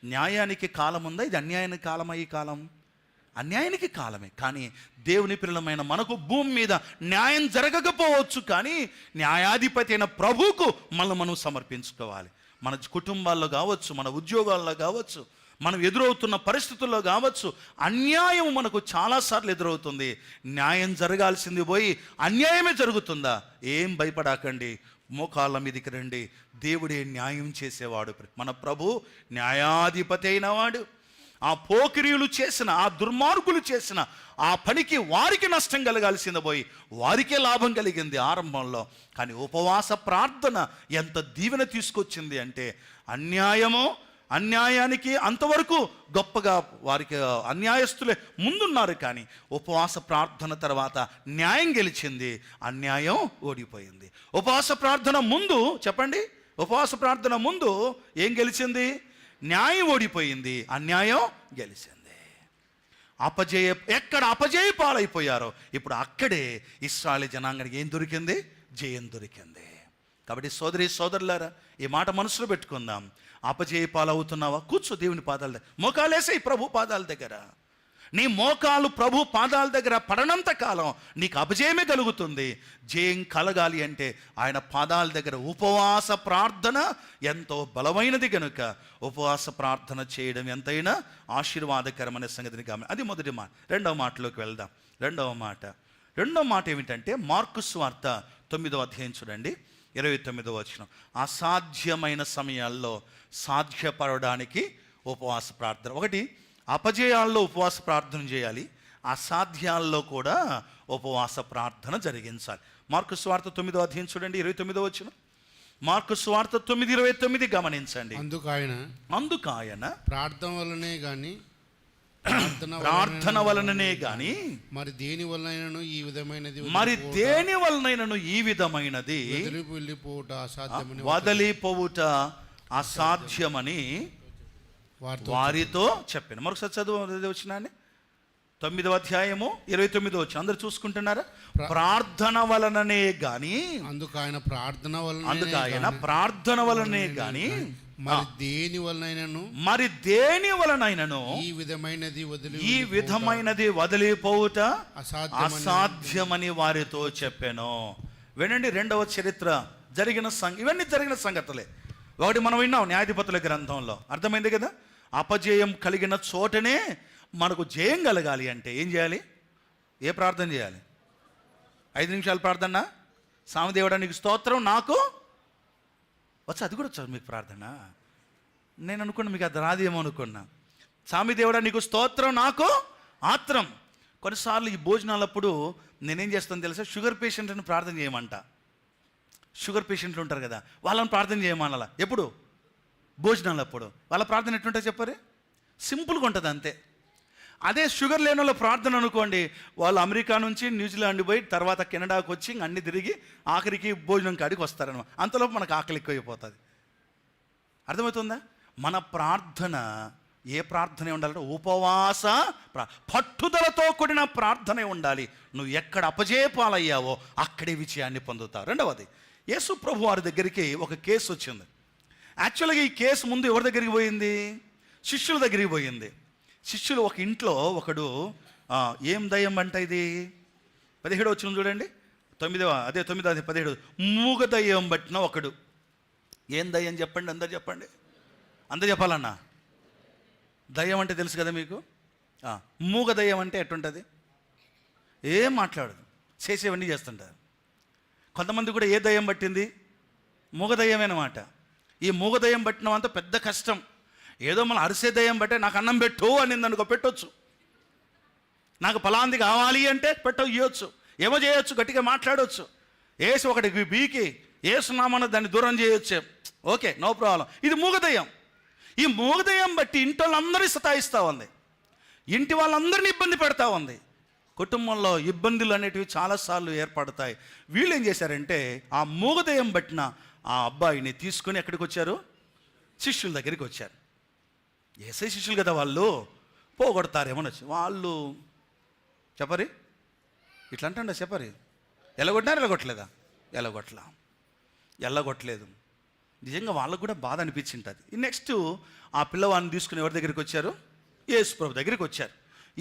న్యాయానికి కాలం ఉందా? ఇది అన్యాయానికి కాలమా? ఈ కాలం అన్యాయానికి కాలమే. కానీ దేవుని పిల్లలమైన మనకు భూమి మీద న్యాయం జరగకపోవచ్చు, కానీ న్యాయాధిపతి అయిన ప్రభువుకు మనం సమర్పించుకోవాలి. మన కుటుంబాల్లో కావచ్చు, మన ఉద్యోగాల్లో కావచ్చు, మనం ఎదురవుతున్న పరిస్థితుల్లో కావచ్చు, అన్యాయం మనకు చాలాసార్లు ఎదురవుతుంది. న్యాయం జరగాల్సింది పోయి అన్యాయమే జరుగుతుందా? ఏం భయపడాకండి, మోకాళ్ళ మీదకి రండి. దేవుడే న్యాయం చేసేవాడు. మన ప్రభు న్యాయాధిపతి అయినవాడు. ఆ పోకిరీలు చేసిన, ఆ దుర్మార్గులు చేసిన ఆ పనికి వారికి నష్టం కలగాల్సింది పోయి వారికే లాభం కలిగింది ఆరంభంలో. కానీ ఉపవాస ప్రార్థన ఎంత దీవెన తీసుకొచ్చింది అంటే, అన్యాయానికి అంతవరకు గొప్పగా వారికి అన్యాయస్తులే ముందున్నారు, కానీ ఉపవాస ప్రార్థన తర్వాత న్యాయం గెలిచింది, అన్యాయం ఓడిపోయింది. ఉపవాస ప్రార్థన ముందు చెప్పండి, ఉపవాస ప్రార్థన ముందు ఏం గెలిచింది? న్యాయం ఓడిపోయింది, అన్యాయం గెలిచింది. ఎక్కడ అపజయ పాలైపోయారో ఇప్పుడు అక్కడే ఇశ్రాయేలు జనాంగానికి ఏం దొరికింది? జయం దొరికింది. కాబట్టి సోదరులారా, ఈ మాట మనసులో పెట్టుకుందాం. అపజయ పాలవుతున్నావా? కూర్చో దేవుని పాదాల దగ్గర, మోకాలేసే ప్రభు పాదాల దగ్గర. నీ మోకాలు ప్రభు పాదాల దగ్గర పడనంత కాలం నీకు అపజయమే కలుగుతుంది. జయం కలగాలి అంటే ఆయన పాదాల దగ్గర ఉపవాస ప్రార్థన ఎంతో బలమైనది కనుక ఉపవాస ప్రార్థన చేయడం ఎంతైనా ఆశీర్వాదకరమైన సంగతిని గమని. అది మొదటి మాట. రెండవ మాటలోకి వెళ్దాం. రెండవ మాట, రెండో మాట ఏమిటంటే మార్కు సువార్త 9వ అధ్యాయం చూడండి, 29వ వచనం. అసాధ్యమైన సమయాల్లో సాధ్యపడడానికి ఉపవాస ప్రార్థన. ఒకటి, అపజయాల్లో ఉపవాస ప్రార్థన చేయాలి, అసాధ్యాల్లో కూడా ఉపవాస ప్రార్థన జరిగించాలి. మార్కు సువార్త 9వ అధ్యాయం చూడండి, 29వ వచనం. మార్కు సువార్త 9:29 గమనించండి. అందుకు ఆయన ప్రార్థన వలనే గాని మరి దేని వలనైనను ఈ విధమైనది వదిలిపోవుట అసాధ్యమని వారితో చెప్పాను. మరొకసారి చదువు వచ్చినాన్ని, 9వ అధ్యాయము 29వ వచనం. అందరు చూసుకుంటున్నారా? ప్రార్థన వలననే గాని, అందుకు ఆయన ప్రార్థన వలనే గాని మరి దేని వలనైనను ఈ విధమైనది వదిలిపోవుట అసాధ్యమని వారితో చెప్పాను. వినండి, రెండవ చరిత్ర జరిగిన ఇవన్నీ జరిగిన సంగతులే. ఒకటి మనం విన్నాం న్యాయాధిపతుల గ్రంథంలో, అర్థమైంది కదా. అపజయం కలిగిన చోటనే మనకు జయం కలగాలి అంటే ఏం చేయాలి? ఏ ప్రార్థన చేయాలి? 5 నిమిషాల ప్రార్థన. సామదేవుడా నీకు స్తోత్రం, నాకు వచ్చి అది కూడా వచ్చారు మీకు ప్రార్థన. నేను అనుకున్నా మీకు అది రాదేమో అనుకున్నా. సామదేవుడా నీకు స్తోత్రం, నాకు ఆత్రం. కొన్నిసార్లు ఈ భోజనాలప్పుడు నేనేం చేస్తాను తెలుసా, షుగర్ పేషెంట్ని ప్రార్థన చేయమంట. షుగర్ పేషెంట్లు ఉంటారు కదా, వాళ్ళని ప్రార్థన చేయమనాల. ఎప్పుడు? భోజనాలప్పుడు. వాళ్ళ ప్రార్థన ఎట్లుంటుంది చెప్పరే? సింపుల్గా ఉంటుంది అంతే. అదే షుగర్ లేని వాళ్ళ ప్రార్థన అనుకోండి, వాళ్ళు అమెరికా నుంచి న్యూజిలాండ్ పోయి తర్వాత కెనడాకు వచ్చి అన్ని తిరిగి ఆఖరికి భోజనం కాడికి వస్తారనమాట. అంతలోపు మనకు ఆకలి ఎక్కువైపోతుంది. అర్థమవుతుందా? మన ప్రార్థన ఏ ప్రార్థనే ఉండాలంటే ఉపవాస పట్టుదలతో కూడిన ప్రార్థనే ఉండాలి. నువ్వు ఎక్కడ అపజయపాలయ్యావో అక్కడే విజయాన్ని పొందుతావు. రెండవది, యేసు ప్రభు వారి దగ్గరికి ఒక కేసు వచ్చింది. యాక్చువల్గా ఈ కేసు ముందు ఎవరి దగ్గరికి పోయింది? శిష్యుల దగ్గరికి పోయింది. శిష్యులు ఒక ఇంట్లో ఒకడు ఏం దయ్యం అంట, ఇది 17 వచ్చిన చూడండి, 9:17 మూగ దయ్యం పట్టిన ఒకడు. ఏం దయ్యం చెప్పండి, అందరు చెప్పండి, అందరు చెప్పాలన్నా. దయ్యం అంటే తెలుసు కదా మీకు. మూగ దయ్యం అంటే ఎట్టుంటుంది? ఏం మాట్లాడదు, చేసేవన్నీ చేస్తుంటారు. కొంతమంది కూడా ఏ దయ్యం పట్టింది? మూగ దయ్యమేనమాట. ఈ మూగ దయ్యం పట్టిన అంత పెద్ద కష్టం. ఏదో మనం అరిసే దయ్యం బట్టే నాకు అన్నం పెట్టు అని అనుకో, పెట్టవచ్చు. నాకు ఫలాంది కావాలి అంటే ఇవ్వచ్చు, ఏమో చేయొచ్చు, గట్టిగా మాట్లాడవచ్చు. ఏసు ఒకటి బీకి ఏసునామన్న దాన్ని దూరం చేయొచ్చు, ఓకే, నో ప్రాబ్లం. ఇది మూగదయ్యం. ఈ మూగదయ్యం బట్టి ఇంటి వాళ్ళందరినీ సతాయిస్తూ ఉంది, ఇంటి వాళ్ళందరినీ ఇబ్బంది పెడతా ఉంది. కుటుంబంలో ఇబ్బందులు అనేటివి చాలాసార్లు ఏర్పడతాయి. వీళ్ళు ఏం చేశారంటే ఆ మూగదయ్యం పట్టిన ఆ అబ్బాయిని తీసుకొని ఎక్కడికి వచ్చారు? శిష్యుల దగ్గరికి వచ్చారు. ఏసై శిష్యులు కదా, వాళ్ళు పోగొడతారేమో వచ్చి వాళ్ళు చెప్పరి ఇట్లా అంటండి, చెప్పరి ఎల్లగొట్టినారు, ఎల్లగొట్టలేదా? ఎల్లగొట్టలేదు. నిజంగా వాళ్ళకు కూడా బాధ అనిపించింటుంది. నెక్స్ట్ ఆ పిల్లవాడిని తీసుకుని ఎవరి దగ్గరికి వచ్చారు? యేసు ప్రభు దగ్గరికి వచ్చారు.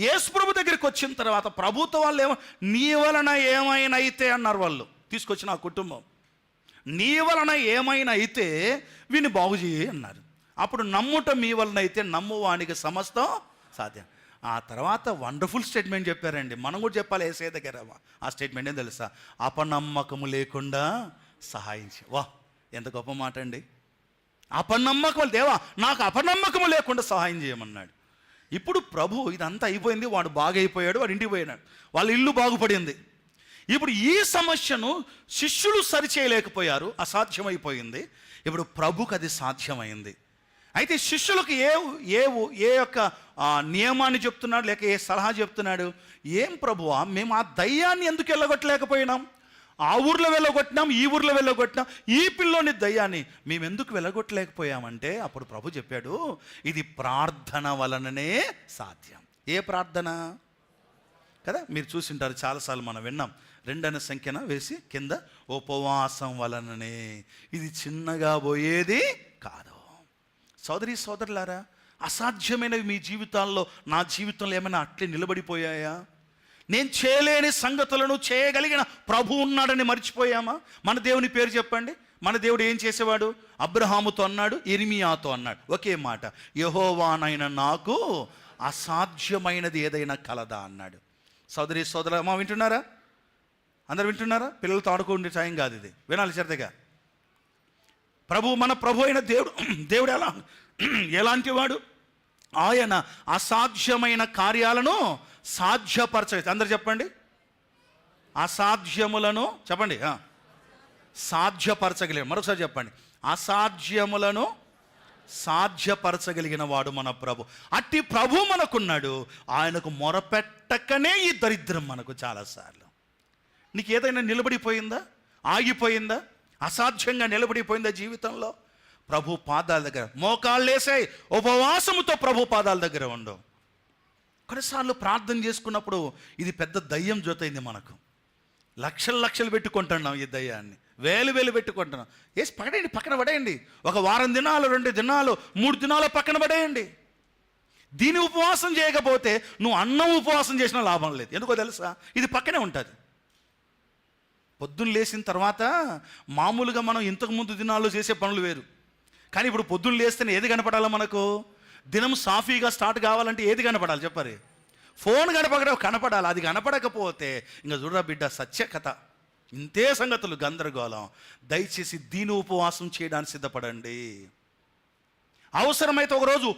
యేసు ప్రభు దగ్గరికి వచ్చిన తర్వాత ప్రభుత్వ వాళ్ళు నీ వలన ఏమైనా అయితే అన్నారు. వాళ్ళు తీసుకొచ్చిన ఆ కుటుంబం, నీ వలన ఏమైనా అయితే వీని బాగు చేయి అన్నారు. అప్పుడు నమ్ముట మీ వలన అయితే నమ్మువానికి సమస్తం సాధ్యం. ఆ తర్వాత వండర్ఫుల్ స్టేట్మెంట్ చెప్పారండి. మనం కూడా చెప్పాలి యేసయ్య దగ్గర. ఆ స్టేట్మెంట్ ఏం తెలుసా? అపనమ్మకము లేకుండా సహాయించి. వా, ఎంత గొప్ప మాట అండి. అపనమ్మకం, దేవా నాకు అపనమ్మకము లేకుండా సహాయం చేయమన్నాడు. ఇప్పుడు ప్రభు ఇదంతా అయిపోయింది, వాడు బాగైపోయాడు, వాడు ఇంటికి పోయినాడు, వాళ్ళ ఇల్లు బాగుపడింది. ఇప్పుడు ఈ సమస్యను శిష్యులు సరిచేయలేకపోయారు, అసాధ్యమైపోయింది. ఇప్పుడు ప్రభుకు అది సాధ్యమైంది. అయితే శిష్యులకు ఏ యొక్క నియమాన్ని చెప్తున్నాడు, లేక ఏ సలహా చెప్తున్నాడు? ఏం ప్రభువా, మేము ఆ దయ్యాన్ని ఎందుకు వెళ్ళగొట్టలేకపోయినాం? ఆ ఊర్లో వెళ్ళగొట్టినాం, ఈ ఊర్లో వెళ్ళగొట్టినాం, ఈ పిల్లోని దయ్యాన్ని మేము ఎందుకు వెళ్ళగొట్టలేకపోయామంటే అప్పుడు ప్రభు చెప్పాడు, ఇది ప్రార్థన వలననే సాధ్యం. ఏ ప్రార్థన కదా, మీరు చూసింటారు చాలాసార్లు మనం విన్నాం. 2 అనే సంఖ్యన వేసి కింద ఉపవాసం వలననే. ఇది చిన్నగా పోయేది కాదు. సోదరి సోదరులారా, అసాధ్యమైనవి మీ జీవితాల్లో, నా జీవితంలో ఏమైనా అట్లే నిలబడిపోయాయా? నేను చేయలేని సంగతులను చేయగలిగిన ప్రభు ఉన్నాడని మర్చిపోయామా? మన దేవుని పేరు చెప్పండి. మన దేవుడు ఏం చేసేవాడు? అబ్రహాముతో అన్నాడు, ఇర్మియాతో అన్నాడు ఒకే మాట, యెహోవానైన నాకు అసాధ్యమైనది ఏదైనా కలదా అన్నాడు. సోదరి సోదరులారా, వింటున్నారా? అందరు వింటున్నారా? పిల్లలతో ఆడుకోండి టైం కాదు ఇది, వినాలి శ్రద్ధగా. మన ప్రభు అయిన దేవుడు ఎలాంటి వాడు? ఆయన అసాధ్యమైన కార్యాలను సాధ్యపరచ, అందరు చెప్పండి, అసాధ్యములను చెప్పండి, సాధ్యపరచగలిగిన, మరొకసారి చెప్పండి, అసాధ్యములను సాధ్యపరచగలిగిన వాడు మన ప్రభు. అట్టి ప్రభు మనకున్నాడు. ఆయనకు మొరపెట్టకనే ఈ దరిద్రం మనకు చాలాసార్లు. నీకు ఏదైనా నిలబడిపోయిందా, ఆగిపోయిందా, అసాధ్యంగా నిలబడిపోయిందా జీవితంలో? ప్రభు పాదాల దగ్గర మోకాళ్ళేసాయి, ఉపవాసముతో ప్రభు పాదాల దగ్గర ఉండవు. కొన్నిసార్లు ప్రార్థన చేసుకున్నప్పుడు ఇది పెద్ద దయ్యం జొతైంది మనకు. లక్షలు పెట్టుకుంటున్నాం, ఈ దయ్యాన్ని వేలు పెట్టుకుంటున్నాం. వేసి పక్కన పడేయండి. ఒక వారం దినాలు, 2 దినాలు, 3 దినాలు పక్కన పడేయండి. దీని ఉపవాసం చేయకపోతే నువ్వు అన్నం ఉపవాసం చేసినా లాభం లేదు. ఎందుకో తెలుసా? ఇది పక్కనే ఉంటుంది. పొద్దున్న లేచిన తర్వాత మామూలుగా మనం ఇంతకుముందు దినాల్లో చేసే పనులు వేరు. కానీ ఇప్పుడు పొద్దున్న లేస్తేనే ఏది కనపడాలి మనకు? దినం సాఫీగా స్టార్ట్ కావాలంటే ఏది కనపడాలి చెప్పరు? ఫోన్ కనపడాలి. అది కనపడకపోతే ఇంకా చూడరా బిడ్డ, సత్య కథ, ఇంతే సంగతులు, గందరగోళం. దయచేసి దీని ఉపవాసం చేయడానికి సిద్ధపడండి. అవసరమైతే ఒకరోజు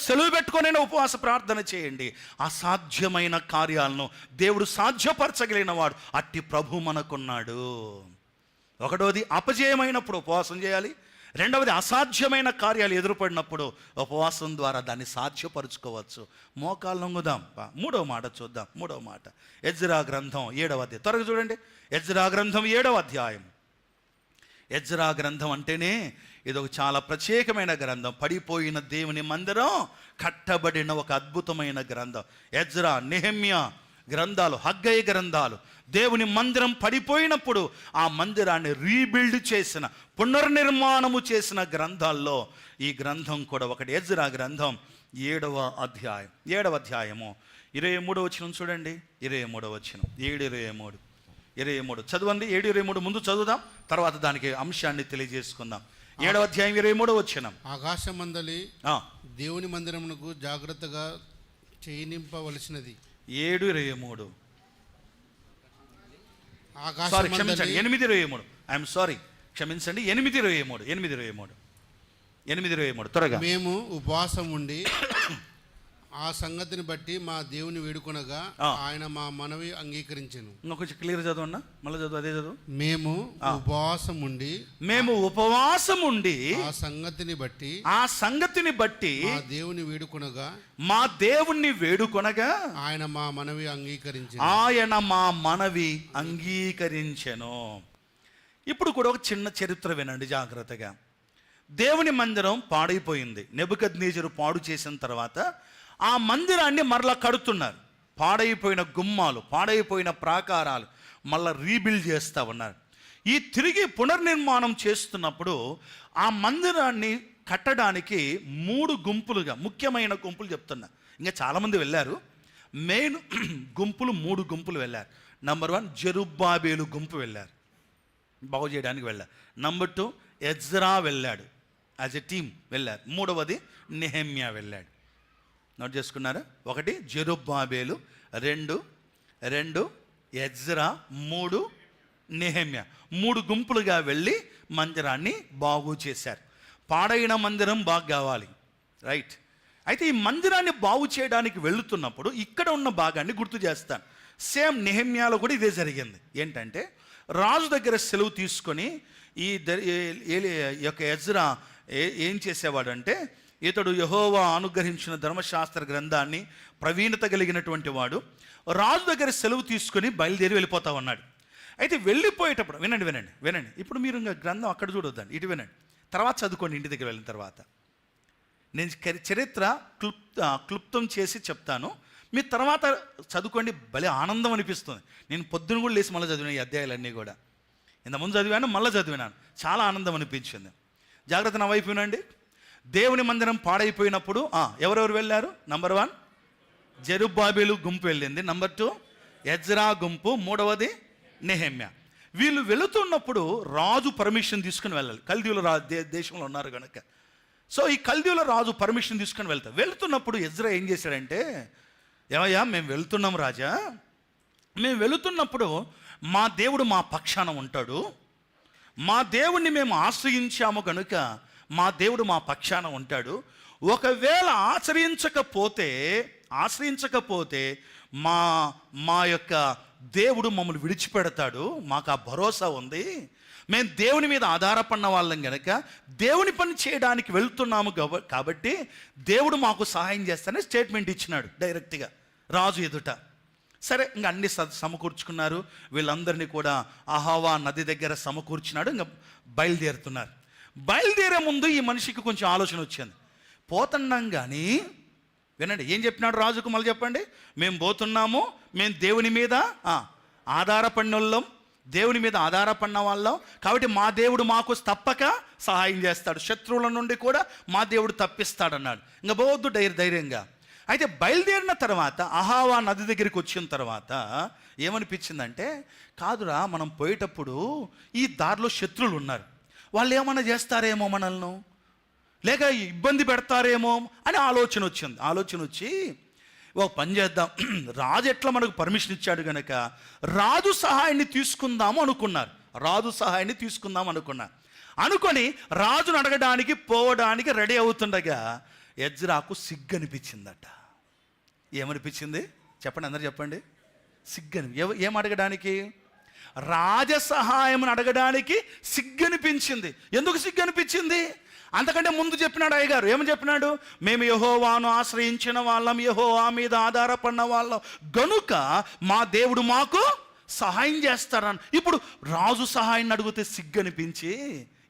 సెలవు పెట్టుకొని ఉపవాస ప్రార్థన చేయండి. అసాధ్యమైన కార్యాలను దేవుడు సాధ్యపరచగలిగిన వాడు. అట్టి ప్రభు మనకున్నాడు. ఒకటోది అపజయమైనప్పుడు ఉపవాసం చేయాలి. రెండవది అసాధ్యమైన కార్యాలు ఎదురుపడినప్పుడు ఉపవాసం ద్వారా దాన్ని సాధ్యపరుచుకోవచ్చు. మోకాలు లొంగుదాం. మూడవ మాట చూద్దాం. మూడవ మాట ఎజ్రా గ్రంథం 7వ అధ్యాయం. త్వరగా చూడండి. ఎజ్రా గ్రంథం 7వ అధ్యాయం. ఎజ్రా గ్రంథం అంటేనే ఇదొక చాలా ప్రత్యేకమైన గ్రంథం. పడిపోయిన దేవుని మందిరం కట్టబడిన ఒక అద్భుతమైన గ్రంథం. ఎజ్రా, నెహెమ్యా గ్రంథాలు, హగ్గై గ్రంథాలు. దేవుని మందిరం పడిపోయినప్పుడు ఆ మందిరాన్ని రీబిల్డ్ చేసిన, పునర్నిర్మాణము చేసిన గ్రంథాల్లో ఈ గ్రంథం కూడా ఒకటి. ఎజ్రా గ్రంథం 7వ అధ్యాయం. 7వ అధ్యాయము 23వ వచనం చూడండి. 23వ వచనం, 7:23 చదవండి. 7:23 ముందు చదువుదాం, తర్వాత దానికి అంశాన్ని తెలియజేసుకుందాం. 7వ అధ్యాయం 23వ వచనం. ఆకాశమందలి దేవుని మందిరమునకు జాగ్రత్తగా చేయనింపవలసినది. 7:23 క్షమించండి, 8:23. ఐఎమ్ సారీ, క్షమించండి, 8:23 త్వరగా. మేము ఉపవాసం ఉండి ఆ సంగతిని బట్టి మా దేవుని వేడుకొనగా ఆయన మా మనవి అంగీకరించెను. కొంచెం క్లియర్ చదవన్నా, మళ్ళీ చదువు, అదే చదువు. మేము ఉపవాసం ఉండి ఆ సంగతిని బట్టి మా దేవుని వేడుకొనగా ఆయన మా మనవి అంగీకరించెను. ఇప్పుడు కూడా ఒక చిన్న చరిత్ర వినండి జాగ్రత్తగా. దేవుని మందిరం పాడైపోయింది. నెబుకద్నెజరు పాడు చేసిన తర్వాత ఆ మందిరాన్ని మరలా కడుతున్నారు. పాడైపోయిన గుమ్మాలు, పాడైపోయిన ప్రాకారాలు మళ్ళీ రీబిల్డ్ చేస్తూ ఉన్నారు. ఈ తిరిగి పునర్నిర్మాణం చేస్తున్నప్పుడు ఆ మందిరాన్ని కట్టడానికి 3 గుంపులుగా, ముఖ్యమైన గుంపులు చెప్తున్నా. ఇంకా చాలామంది వెళ్ళారు. మెయిన్ గుంపులు 3 గుంపులు వెళ్ళారు. నంబర్ 1 జెరుబ్బాబేలు గుంపు వెళ్ళారు, బాగు చేయడానికి వెళ్ళారు. నంబర్ 2 ఎజ్రా వెళ్ళాడు, యాజ్ ఎ టీమ్ వెళ్ళారు. 3వది నెహెమ్యా వెళ్ళాడు. నోట్ చేసుకున్నారా? 1 జెరుబ్బాబేలు, 2 ఎజ్రా, 3 నెహెమ్యా. 3 గుంపులుగా వెళ్ళి మందిరాన్ని బాగు చేశారు. పాడైన మందిరం బాగు కావాలి, రైట్? అయితే ఈ మందిరాన్ని బాగు చేయడానికి వెళుతున్నప్పుడు ఇక్కడ ఉన్న భాగాన్ని గుర్తు చేస్తాను. సేమ్ నెహెమ్యాలో కూడా ఇదే జరిగింది. ఏంటంటే రాజు దగ్గర సెలవు తీసుకొని ఈ యొక్క ఎజ్రా ఏం చేసేవాడంటే, ఇతడు యెహోవా అనుగ్రహించిన ధర్మశాస్త్ర గ్రంథాన్ని ప్రవీణత కలిగినటువంటి వాడు. రాజు దగ్గర సెలవు తీసుకొని బయలుదేరి వెళ్ళిపోతా ఉన్నాడు. అయితే వెళ్ళిపోయేటప్పుడు వినండి. ఇప్పుడు మీరు ఇంకా గ్రంథం అక్కడ చూడొద్దండి, ఇటు వినండి, తర్వాత చదువుకోండి ఇంటి దగ్గర వెళ్ళిన తర్వాత. నేను చరిత్ర క్లుప్తం చేసి చెప్తాను, మీరు తర్వాత చదువుకోండి. భలే ఆనందం అనిపిస్తుంది. నేను పొద్దున కూడా లేచి మళ్ళీ చదివిన ఈ అధ్యాయాలన్నీ కూడా. ఇంతకుముందు చదివాను, మళ్ళీ చదివినాను, చాలా ఆనందం అనిపించింది. జాగ్రత్త, నా వైపు వినండి. దేవుని మందిరం పాడైపోయినప్పుడు ఎవరెవరు వెళ్ళారు? నంబర్ 1 జెరుబ్బాబేలు గుంపు వెళ్ళింది. నంబర్ 2 ఎజ్రా గుంపు. 3వది నెహెమ్యా. వీళ్ళు వెళుతున్నప్పుడు రాజు పర్మిషన్ తీసుకుని వెళ్ళాలి. కల్దీయుల దేశంలో ఉన్నారు కనుక. సో ఈ కల్దీయుల రాజు పర్మిషన్ తీసుకుని వెళ్తున్నప్పుడు ఎజ్రా ఏం చేశాడంటే, ఏమయ్యా మేము వెళ్తున్నాం రాజా, మేము వెళుతున్నప్పుడు మా దేవుడు మా పక్షాన ఉంటాడు, మా దేవుణ్ణి మేము ఆశ్రయించాము కనుక మా దేవుడు మా పక్షాన ఉంటాడు. ఒకవేళ ఆశ్రయించకపోతే మా మా యొక్క దేవుడు మమ్మల్ని విడిచిపెడతాడు, మాకు ఆ భరోసా ఉంది. మేము దేవుని మీద ఆధారపడిన వాళ్ళం కనుక దేవుని పని చేయడానికి వెళ్తున్నాము కాబట్టి దేవుడు మాకు సహాయం చేస్తానని స్టేట్మెంట్ ఇచ్చినాడు డైరెక్ట్గా రాజు ఎదుట. సరే, ఇంకా అన్ని సమకూర్చుకున్నారు. వీళ్ళందరినీ కూడా అహవా నది దగ్గర సమకూర్చినాడు. ఇంకా బయలుదేరుతున్నారు. బయలుదేరే ముందు ఈ మనిషికి కొంచెం ఆలోచన వచ్చింది. పోతున్నాం కానీ, వినండి ఏం చెప్పినాడు రాజుకు, మళ్ళీ చెప్పండి. మేము పోతున్నాము, మేము దేవుని మీద ఆధారపడిన వాళ్ళం, దేవుని మీద ఆధారపడిన వాళ్ళం కాబట్టి మా దేవుడు మాకు తప్పక సహాయం చేస్తాడు, శత్రువుల నుండి కూడా మా దేవుడు తప్పిస్తాడన్నాడు. ఇంకా పోవద్దు ధైర్యంగా. అయితే బయలుదేరిన తర్వాత అహవా నది దగ్గరికి వచ్చిన తర్వాత ఏమనిపించిందంటే, కాదురా మనం పోయేటప్పుడు ఈ దారిలో శత్రువులు ఉన్నారు, వాళ్ళు ఏమన్నా చేస్తారేమో మనల్ని, లేక ఇబ్బంది పెడతారేమో అని ఆలోచన వచ్చి ఒక పని చేద్దాం, రాజు ఎట్లా మనకు పర్మిషన్ ఇచ్చాడు కనుక రాజు సహాయాన్ని తీసుకుందాము అనుకున్నారు. అనుకొని రాజును అడగడానికి పోవడానికి రెడీ అవుతుండగా ఎజ్రాకు సిగ్గు అనిపించిందట. ఏమనిపించింది చెప్పండి, అందరు చెప్పండి. ఏం అడగడానికి? రాజ సహాయం అడగడానికి సిగ్గు అనిపించింది. ఎందుకు సిగ్గు అనిపించింది? అంతకంటే ముందు చెప్పినాడు అయ్యగారు. ఏమని చెప్పినాడు? మేము యెహోవాను ఆశ్రయించిన వాళ్ళం, యెహోవా మీద ఆధారపడిన వాళ్ళం గనుక మా దేవుడు మాకు సహాయం చేస్తారని. ఇప్పుడు రాజు సహాయాన్ని అడిగితే సిగ్గు అనిపించి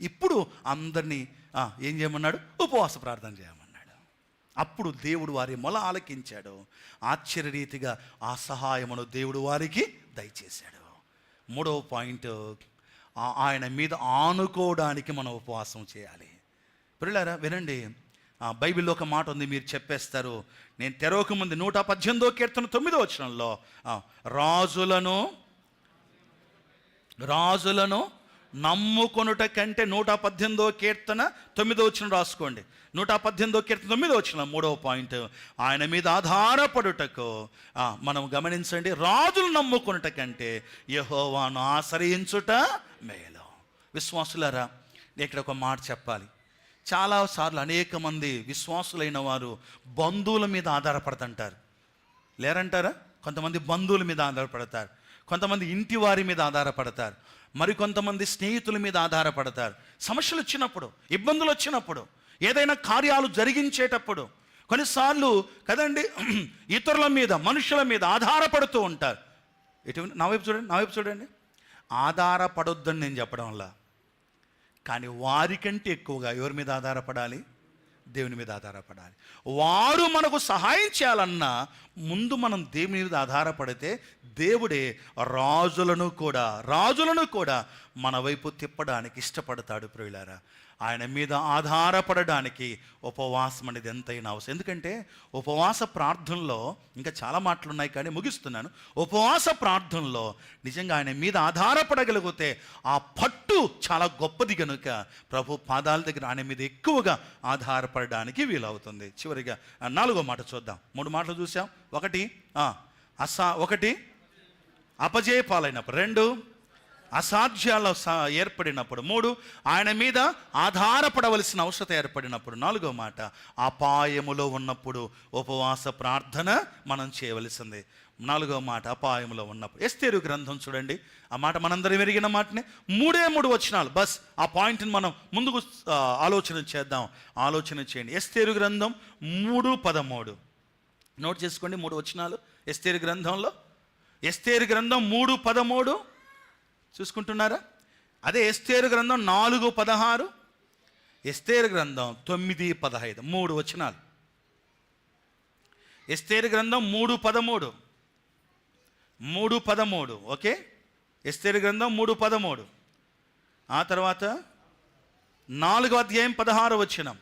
ఇప్పుడు అందరినీ ఏం చేయమన్నాడు? ఉపవాస ప్రార్థన చేయమన్నాడు. అప్పుడు దేవుడు వారి మొల ఆలకించాడు. ఆశ్చర్యరీతిగా ఆ సహాయమును దేవుడు వారికి దయచేశాడు. మూడవ పాయింట్, ఆయన మీద ఆనుకోవడానికి మనం ఉపవాసం చేయాలి. పిల్లలారా వినండి, బైబిల్లో ఒక మాట ఉంది, మీరు చెప్పేస్తారు. నేను తెరవక ముందు 118వ కీర్తన 9వ వచనంలో రాజులను నమ్ముకొనుట కంటే 118వ కీర్తన 9వ వచనం రాసుకోండి. 118వ కీర్తన 9వ వచనం 3వ పాయింట్, ఆయన మీద ఆధారపడుటకు మనం గమనించండి, రాజులు నమ్ముకొనుట కంటే యెహోవాను ఆశ్రయించుట మేలు. విశ్వాసులారా, ఇక్కడ ఒక మాట చెప్పాలి. చాలాసార్లు అనేక మంది విశ్వాసులైన వారు బంధువుల మీద ఆధారపడుతుంటారు, లేరంటారా? కొంతమంది బంధువుల మీద ఆధారపడతారు, కొంతమంది ఇంటి వారి మీద ఆధారపడతారు, మరికొంతమంది స్నేహితుల మీద ఆధారపడతారు. సమస్యలు వచ్చినప్పుడు, ఇబ్బందులు వచ్చినప్పుడు, ఏదైనా కార్యాలు జరిగించేటప్పుడు కొన్నిసార్లు కదండి ఇతరుల మీద, మనుషుల మీద ఆధారపడుతూ ఉంటారు. ఎటువంటి నా వైపు చూడండి. ఆధారపడొద్దని నేను చెప్పడం వల్ల, కానీ వారికంటే ఎక్కువగా ఎవరి మీద ఆధారపడాలి? దేవుని మీద ఆధారపడాలి. వారు మనకు సహాయం చేయాలన్నా ముందు మనం దేవుని మీద ఆధారపడితే దేవుడే రాజులను కూడా మన వైపు తిప్పడానికి ఇష్టపడతాడు. ప్రియులారా, ఆయన మీద ఆధారపడడానికి ఉపవాసం అనేది ఎంతైనా అవసరం. ఎందుకంటే ఉపవాస ప్రార్థనలో ఇంకా చాలా మాటలు ఉన్నాయి, కానీ ముగిస్తున్నాను. ఉపవాస ప్రార్థనలో నిజంగా ఆయన మీద ఆధారపడగలిగితే ఆ పట్టు చాలా గొప్పది కనుక ప్రభు పాదాల దగ్గర ఆయన మీద ఎక్కువగా ఆధారపడడానికి వీలవుతుంది. చివరిగా 4వ మాట చూద్దాం. 3 మాటలు చూసాం. ఒకటి అపజయపాలైనప్పుడు, 2 అసాధ్యాలు ఏర్పడినప్పుడు, 3 ఆయన మీద ఆధారపడవలసిన అవసరం ఏర్పడినప్పుడు, 4వ మాట అపాయములో ఉన్నప్పుడు ఉపవాస ప్రార్థన మనం చేయవలసింది. 4వ మాట అపాయములో ఉన్నప్పుడు. ఎస్తేరు గ్రంథం చూడండి, ఆ మాట మనందరం ఎరిగిన మాటనే. 3 వచనాలు బస్, ఆ పాయింట్ని మనం ముందుకు ఆలోచన చేయండి. ఎస్తేరు గ్రంథం 3:13 నోట్ చేసుకోండి. 3 వచనాలు ఎస్తేరు గ్రంథంలో. ఎస్తేరు గ్రంథం 3:13 చూసుకుంటున్నారా? అదే ఎస్తేరు గ్రంథం 4:16, ఎస్తేరు గ్రంథం 9:15 3 వచనాలు. ఎస్తేరు గ్రంథం 3:13 ఓకే. ఎస్తేరు గ్రంథం 3:13. ఆ తర్వాత 4వ అధ్యాయం 16వ వచనం.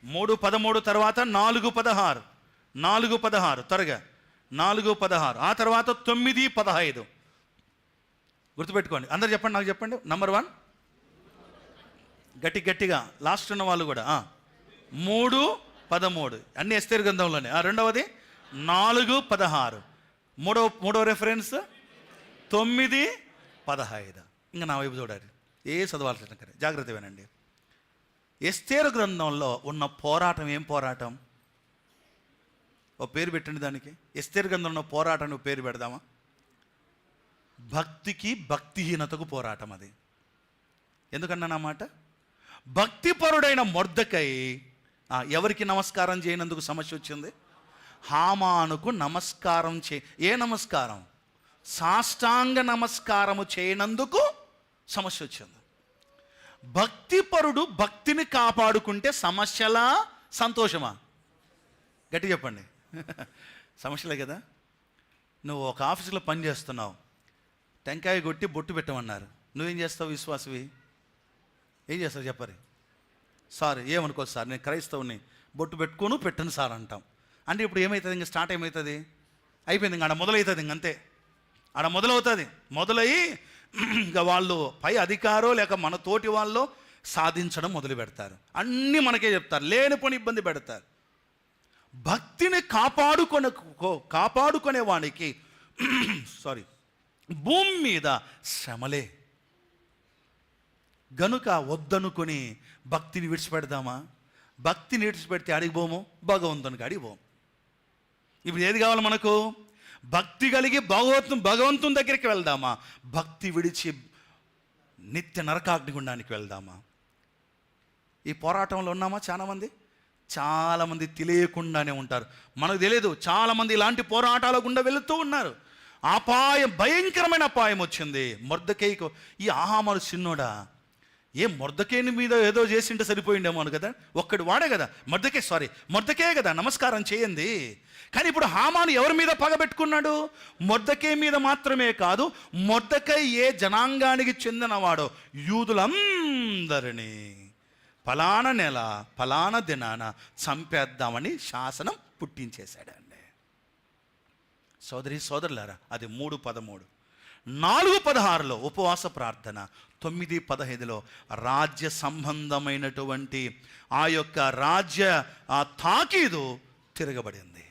3:13 తర్వాత 4:16 త్వరగా 4:16. ఆ తర్వాత 9:15 గుర్తుపెట్టుకోండి. అందరు చెప్పండి, నాకు చెప్పండి. నంబర్ 1 గట్టిగా లాస్ట్ ఉన్న వాళ్ళు కూడా 3:13 అన్ని ఎస్తేరు గ్రంథంలోనే. రెండవది 4:16. మూడవ రెఫరెన్స్ 9:15. ఇంకా నా వైపు చూడాలి, ఏ చదవాల్సిన కరే జాగ్రత్త వినండి. ఎస్తేరు గ్రంథంలో ఉన్న పోరాటం ఏం పోరాటం? ఓ పేరు పెట్టండి దానికి. ఎస్తేరు గ్రంథంలో ఉన్న పోరాటాన్ని పేరు పెడదామా? భక్తికి భక్తిహీనతకు పోరాటం అది. ఎందుకన్నా నా మాట? భక్తిపరుడైన మొర్దెకై ఎవరికి నమస్కారం చేయనందుకు సమస్య వచ్చింది? హామానుకు నమస్కారం ఏ నమస్కారం? సాష్టాంగ నమస్కారము చేయనందుకు సమస్య వచ్చింది. భక్తిపరుడు భక్తిని కాపాడుకుంటే సమస్యలా సంతోషమా? గట్టి చెప్పండి. సమస్యలే కదా. నువ్వు ఒక ఆఫీసులో పని చేస్తున్నావు, టెంకాయ కొట్టి బొట్టు పెట్టమన్నారు, నువ్వేం చేస్తావు? విశ్వాసవి ఏం చేస్తావు చెప్పరు? సార్ ఏమనుకో సార్, నేను క్రైస్తవుని, బొట్టు పెట్టుకోను పెట్టను సార్ అంటాం. అంటే ఇప్పుడు ఏమవుతుంది? ఇంకా స్టార్ట్ ఏమవుతుంది? అయిపోయింది, ఇంకా ఆడ మొదలవుతుంది. ఇంకంతే, ఆడ మొదలవుతుంది. మొదలయ్యి ఇంకా వాళ్ళు పై అధికారో లేక మన తోటి వాళ్ళు సాధించడం మొదలు పెడతారు. అన్నీ మనకే చెప్తారు, లేనిపోని ఇబ్బంది పెడతారు. భక్తిని కాపాడుకునే వానికి భూమి మీద శ్రమలే. గనుక వద్దనుకొని భక్తిని విడిచిపెడదామా? భక్తిని విడిచిపెడితే అడిగిపోము, భగవంతునికి అడిగిపోము. ఇప్పుడు ఏది కావాలి మనకు? భక్తి కలిగి భగవంతుని దగ్గరికి వెళ్దామా? భక్తి విడిచి నిత్య నరకాగ్నిగుండానికి వెళ్దామా? ఈ పోరాటంలో ఉన్నామా? చాలామంది తెలియకుండానే ఉంటారు. మనకు తెలియదు, చాలామంది ఇలాంటి పోరాటాల గుండా వెళుతూ ఉన్నారు. అపాయం, భయంకరమైన అపాయం వచ్చింది మొర్దెకైకు. ఈ హామాను చిన్నోడా, మొర్దెకైని మీద ఏదో చేసింటే సరిపోయిండేమో అని కదా. ఒక్కడు వాడే కదా మొర్దెకై కదా నమస్కారం చేయండి. కానీ ఇప్పుడు హామాను ఎవరి మీద పగబెట్టుకున్నాడు? మొర్దెకై మీద మాత్రమే కాదు, మొర్దెకై ఏ జనాంగానికి చెందినవాడో యూదులందరినీ ఫలానా నెల ఫలానా దినాన చంపేద్దామని శాసనం పుట్టించేశాడండి. సోదరులారా, అది 3:13. 4:16 ఉపవాస ప్రార్థన. 9:15 రాజ్య సంబంధమైనటువంటి ఆ యొక్క రాజ్య తాకీదు తిరగబడింది.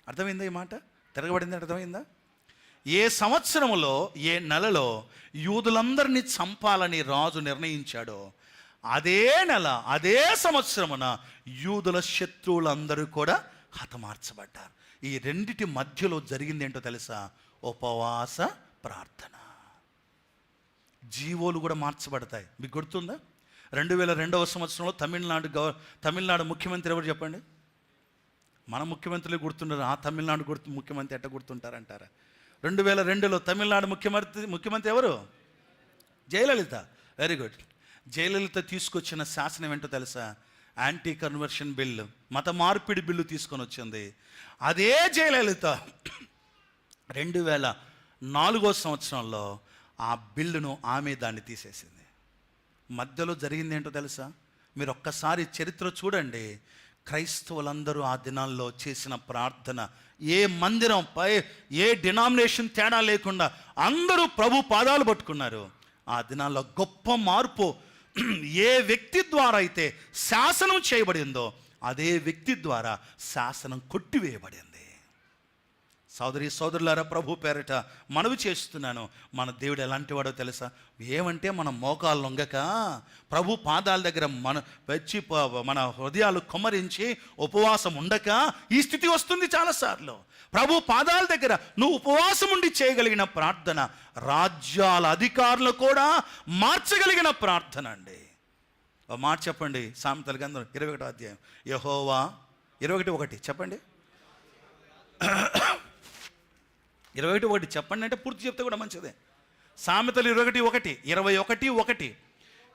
అర్థమైందా ఈ మాట? తిరగబడింది అర్థమైందా? ఏ సంవత్సరములో ఏ నెలలో యూదులందరినీ చంపాలని రాజు నిర్ణయించాడో అదే నెల అదే సంవత్సరమున యూదుల శత్రువులందరూ కూడా హతమార్చబడ్డారు. ఈ రెండిటి మధ్యలో జరిగింది ఏంటో తెలుసా? ఉపవాస ప్రార్థన. జీవోలు కూడా మార్చబడతాయి. మీకు గుర్తుందా? 2002వ సంవత్సరంలో తమిళనాడు ముఖ్యమంత్రి ఎవరు చెప్పండి? మన ముఖ్యమంత్రులే గుర్తుంటారు, ఆ తమిళనాడు ముఖ్యమంత్రి ఎట్ట గుర్తుంటారంటారా? 2002లో తమిళనాడు ముఖ్యమంత్రి ఎవరు? జయలలిత. Very good. జయలలిత తీసుకొచ్చిన శాసనం ఏంటో తెలుసా? యాంటీ కన్వర్షన్ బిల్లు, మత మార్పిడి బిల్లు తీసుకొని వచ్చింది. అదే జయలలిత 2004వ సంవత్సరంలో ఆ బిల్లును దాన్ని తీసేసింది. మధ్యలో జరిగింది ఏంటో తెలుసా? మీరు ఒక్కసారి చరిత్ర చూడండి. క్రైస్తవులందరూ ఆ దినాల్లో చేసిన ప్రార్థన, ఏ మందిరం పై ఏ డినామినేషన్ తేడా లేకుండా అందరూ ప్రభు పాదాలు పట్టుకున్నారు. ఆ దినాల్లో గొప్ప మార్పు ఏ వ్యక్తి ద్వారా అయితే శాసనం చేయబడిందో అదే వ్యక్తి ద్వారా శాసనం కొట్టివేయబడింది. సోదరులారా, ప్రభు పేరిట మనవి చేస్తున్నాను, మన దేవుడు ఎలాంటి వాడో తెలుసా? ఏమంటే మన మోకాలు లొంగక ప్రభు పాదాల దగ్గర మన హృదయాలు కొమ్మరించి ఉపవాసం ఉండక ఈ స్థితి వస్తుంది చాలాసార్లు. ప్రభు పాదాల దగ్గర నువ్వు ఉపవాసం ఉండి చేయగలిగిన ప్రార్థన రాజ్యాల అధికారులు కూడా మార్చగలిగిన ప్రార్థన అండి. ఒక మాట చెప్పండి, సామెతల గ్రంథం 21వ అధ్యాయం యెహోవా 21:1 చెప్పండి. 21 చెప్పండి అంటే పూర్తి చెప్తే కూడా మంచిదే. సామెతలు 21:1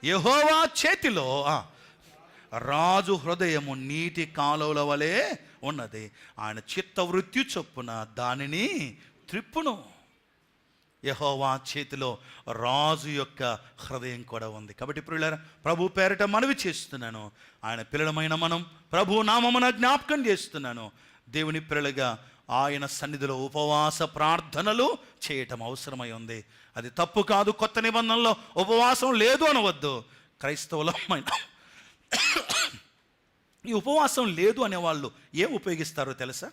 యెహోవా చేతిలో రాజు హృదయము నీటి కాలువల వలె ఉన్నది, ఆయన చిత్తవృత్తి చొప్పున దానిని త్రిప్పును. యెహోవా చేతిలో రాజు యొక్క హృదయం కూడా ఉంది. కాబట్టి ప్రియులారా, ప్రభు పేరిట మనవి చేస్తున్నాను, ఆయన పిల్లలమైన మనం ప్రభు నామమున జ్ఞాపకం చేస్తున్నాను, దేవుని పిల్లలుగా ఆయన సన్నిధిలో ఉపవాస ప్రార్థనలు చేయటం అవసరమై ఉంది. అది తప్పు కాదు. కొత్త నిబంధనలో ఉపవాసం లేదు అనవద్దు. క్రైస్తవులమైన ఈ ఉపవాసం లేదు అనేవాళ్ళు ఏం ఉపయోగిస్తారో తెలుసా?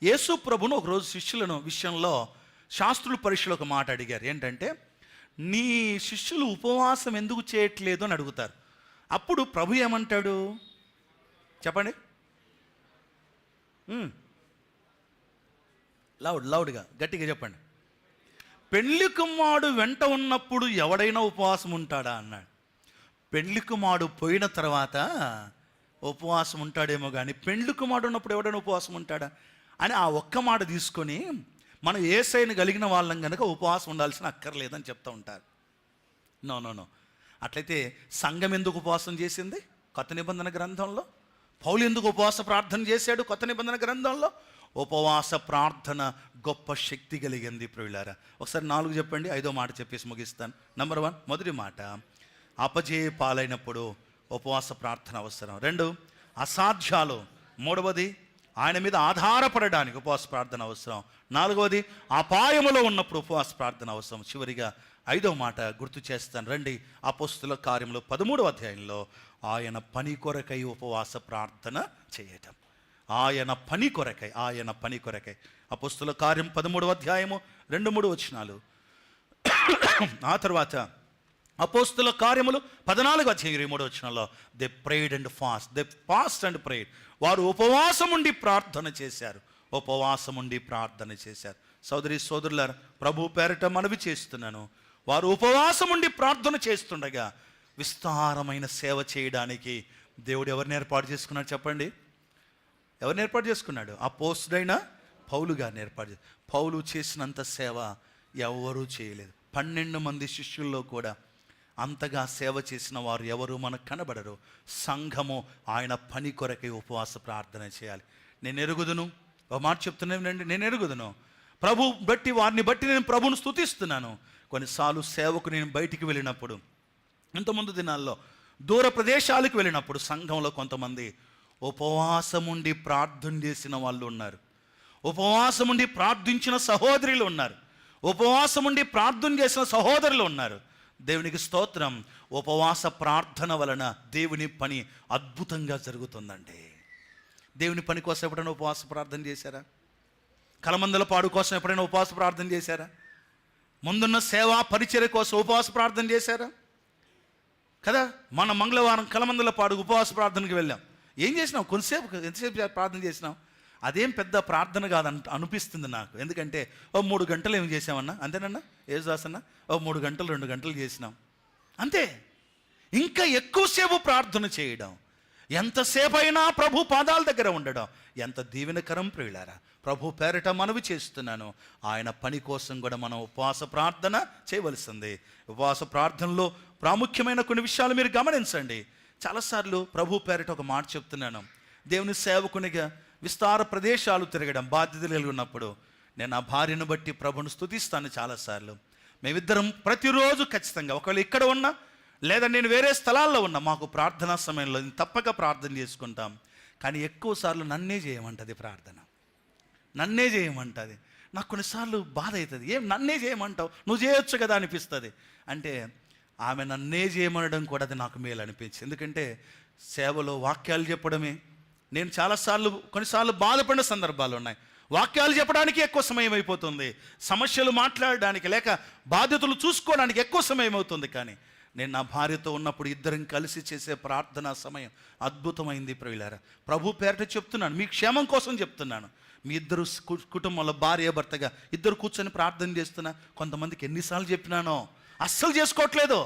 యేసు ప్రభును ఒకరోజు విషయంలో శాస్త్రుల పరీక్షలో ఒక మాట అడిగారు. ఏంటంటే, నీ శిష్యులు ఉపవాసం ఎందుకు చేయట్లేదు అని అడుగుతారు. అప్పుడు ప్రభు ఏమంటాడు చెప్పండి? లౌడ్గా గట్టిగా చెప్పండి. పెళ్లి కుమారుడు వెంట ఉన్నప్పుడు ఎవడైనా ఉపవాసం ఉంటాడా అన్నాడు. పెళ్లి కుమారుడు పోయిన తర్వాత ఉపవాసం ఉంటాడేమో కానీ పెళ్లి కుమారుడు ఉన్నప్పుడు ఎవడైనా ఉపవాసం ఉంటాడా అని ఆ ఒక్క మాట తీసుకొని మనం యేసయ్యను కలిగిన వాళ్ళం కనుక ఉపవాసం ఉండాల్సిన అక్కర్లేదని చెప్తూ ఉంటారు. నో. అట్లయితే సంఘం ఎందుకు ఉపవాసం చేసింది కొత్త నిబంధన గ్రంథంలో? పౌలు ఎందుకు ఉపవాస ప్రార్థన చేశాడు కొత్త నిబంధన గ్రంథంలో? ఉపవాస ప్రార్థన గొప్ప శక్తి కలిగింది ప్రియులారా. ఒకసారి 4 చెప్పండి, 5వ మాట చెప్పేసి ముగిస్తాను. నంబర్ 1, మొదటి మాట, అపజయ పాలైనప్పుడు ఉపవాస ప్రార్థన అవసరం. 2, అసాధ్యాలు. 3వది, ఆయన మీద ఆధారపడడానికి ఉపవాస ప్రార్థన అవసరం. 4వది, అపాయములో ఉన్నప్పుడు ఉపవాస ప్రార్థన అవసరం. చివరిగా 5వ మాట గుర్తు చేస్తాను రండి. అపోస్తుల కార్యములు 13వ అధ్యాయంలో ఆయన పని కొరకై ఉపవాస ప్రార్థన చేయటం. ఆయన పని కొరకై అపోస్తుల కార్యం 13వ అధ్యాయము 2-3 వచనాలు. ఆ తర్వాత అపోస్తుల కార్యములు 14వ అధ్యాయం 23వ వచనంలో they prayed and fast and prayed. వారు ఉపవాసం ఉండి ప్రార్థన చేశారు. సోదరి సోదరులారా, ప్రభు పేరట మనవి చేస్తున్నాను, వారు ఉపవాసం ఉండి ప్రార్థన చేస్తుండగా విస్తారమైన సేవ చేయడానికి దేవుడు ఎవరిని ఏర్పాటు చేసుకున్నాడు చెప్పండి? ఎవరిని ఏర్పాటు చేసుకున్నాడు? అపోస్తుడైన పౌలు గారిని ఏర్పాటు. పౌలు చేసినంత సేవ ఎవరూ చేయలేదు. 12 మంది శిష్యుల్లో కూడా అంతగా సేవ చేసిన వారు ఎవరు మనకు కనబడరు. సంఘము ఆయన పని కొరకై ఉపవాస ప్రార్థన చేయాలి. నేను ఎరుగుదును, ఒక మాట చెప్తున్నానండి, నేను ఎరుగుదును, వారిని బట్టి నేను ప్రభువును స్తుతిస్తున్నాను. కొన్నిసార్లు సేవకు నేను బయటికి వెళ్ళినప్పుడు, ఇంతకుముందు దినాల్లో దూర ప్రదేశాలకు వెళ్ళినప్పుడు సంఘంలో కొంతమంది ఉపవాసముండి ప్రార్థన చేసిన వాళ్ళు ఉన్నారు. ఉపవాసముండి ప్రార్థించిన సహోదరులు ఉన్నారు. ఉపవాసముండి ప్రార్థన చేసిన సహోదరులు ఉన్నారు. దేవునికి స్తోత్రం. ఉపవాస ప్రార్థన వలన దేవుని పని అద్భుతంగా జరుగుతుందండి. దేవుని పని కోసం ఎప్పుడైనా ఉపవాస ప్రార్థన చేశారా? కలమందల పాడు కోసం ఎప్పుడైనా ఉపవాస ప్రార్థన చేశారా? ముందున్న సేవా పరిచర్య కోసం ఉపవాస ప్రార్థన చేశారా? కదా, మన మంగళవారం కలమందల పాడు ఉపవాస ప్రార్థనకి వెళ్ళాం. ఏం చేసినాం? ఎంతసేపు ప్రార్థన చేసినాం? అదేం పెద్ద ప్రార్థన కాదంట అనిపిస్తుంది నాకు. ఎందుకంటే 3 గంటలు ఏం చేసామన్నా, అంతేనన్నా యేసుదాసన్నా? 3 గంటలు 2 గంటలు చేసినాం అంతే. ఇంకా ఎక్కువసేపు ప్రార్థన చేయడం, ఎంతసేపు అయినా ప్రభు పాదాల దగ్గర ఉండడం ఎంత దీవెనకరం ప్రియులారా. ప్రభు పేరట మనవి చేస్తున్నాను, ఆయన పని కోసం కూడా మనం ఉపవాస ప్రార్థన చేయవలసింది. ఉపవాస ప్రార్థనలో ప్రాముఖ్యమైన కొన్ని విషయాలు మీరు గమనించండి. చాలాసార్లు ప్రభు పేరట ఒక మాట చెప్తున్నాను. దేవుని సేవకునిగా విస్తార ప్రదేశాలు తిరగడం బాధ్యతలు కలిగి ఉన్నప్పుడు నేను నా భార్యను బట్టి ప్రభుని స్తుతిస్తాను. చాలాసార్లు మేమిద్దరం ప్రతిరోజు ఖచ్చితంగా, ఒకవేళ ఇక్కడ ఉన్నా లేదా నేను వేరే స్థలాల్లో ఉన్నా, మాకు ప్రార్థనా సమయంలో తప్పక ప్రార్థన చేసుకుంటాం. కానీ ఎక్కువసార్లు నన్నే చేయమంటుంది ప్రార్థన, నన్నే చేయమంటుంది. నాకు కొన్నిసార్లు బాధ అవుతుంది. ఏం నన్నే చేయమంటావు, నువ్వు చేయొచ్చు కదా అనిపిస్తుంది. అంటే ఆమె నన్నే చేయమనడం కూడా అది నాకు మేలు అనిపించింది. ఎందుకంటే సేవలో వాక్యాలు చెప్పడమే. నేను కొన్నిసార్లు బాధపడిన సందర్భాలు ఉన్నాయి. వాక్యాలు చెప్పడానికి ఎక్కువ సమయం అయిపోతుంది, సమస్యలు మాట్లాడడానికి లేక బాధ్యతలు చూసుకోవడానికి ఎక్కువ సమయం అవుతుంది. కానీ నేను నా భార్యతో ఉన్నప్పుడు ఇద్దరం కలిసి చేసే ప్రార్థనా సమయం అద్భుతమైంది ప్రియులారా. ప్రభు పేరట చెప్తున్నాను, మీ క్షేమం కోసం చెప్తున్నాను. మీ ఇద్దరు కుటుంబంలో భార్య భర్తగా ఇద్దరు కూర్చొని ప్రార్థన చేస్తున్నా. కొంతమందికి ఎన్నిసార్లు చెప్పినానో అస్సలు చేసుకోవట్లేదు.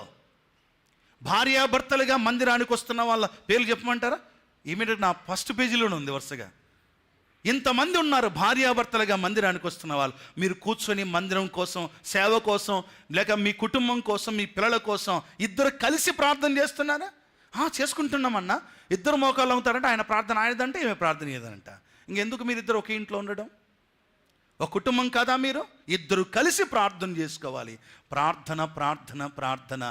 భార్యాభర్తలుగా మందిరానికి వస్తున్న వాళ్ళ పేర్లు చెప్పమంటారా? ఇమీడియట్ నా ఫస్ట్ పేజీలోనే ఉంది వరుసగా. ఇంతమంది ఉన్నారు భార్యాభర్తలుగా మందిరానికి వస్తున్న వాళ్ళు. మీరు కూర్చొని మందిరం కోసం, సేవ కోసం, లేక మీ కుటుంబం కోసం, మీ పిల్లల కోసం ఇద్దరు కలిసి ప్రార్థన చేస్తున్నారా? చేసుకుంటున్నామన్నా. ఇద్దరు మోకాళ్ళు అవుతారంటే ఆయన ప్రార్థన ఆయనదంటే ఈమె ప్రార్థన ఏదంట. ఇంకెందుకు మీరు ఇద్దరు ఒకే ఇంట్లో ఉండడం? ఒక కుటుంబం కదా మీరు? ఇద్దరు కలిసి ప్రార్థన చేసుకోవాలి. ప్రార్థన ప్రార్థన ప్రార్థన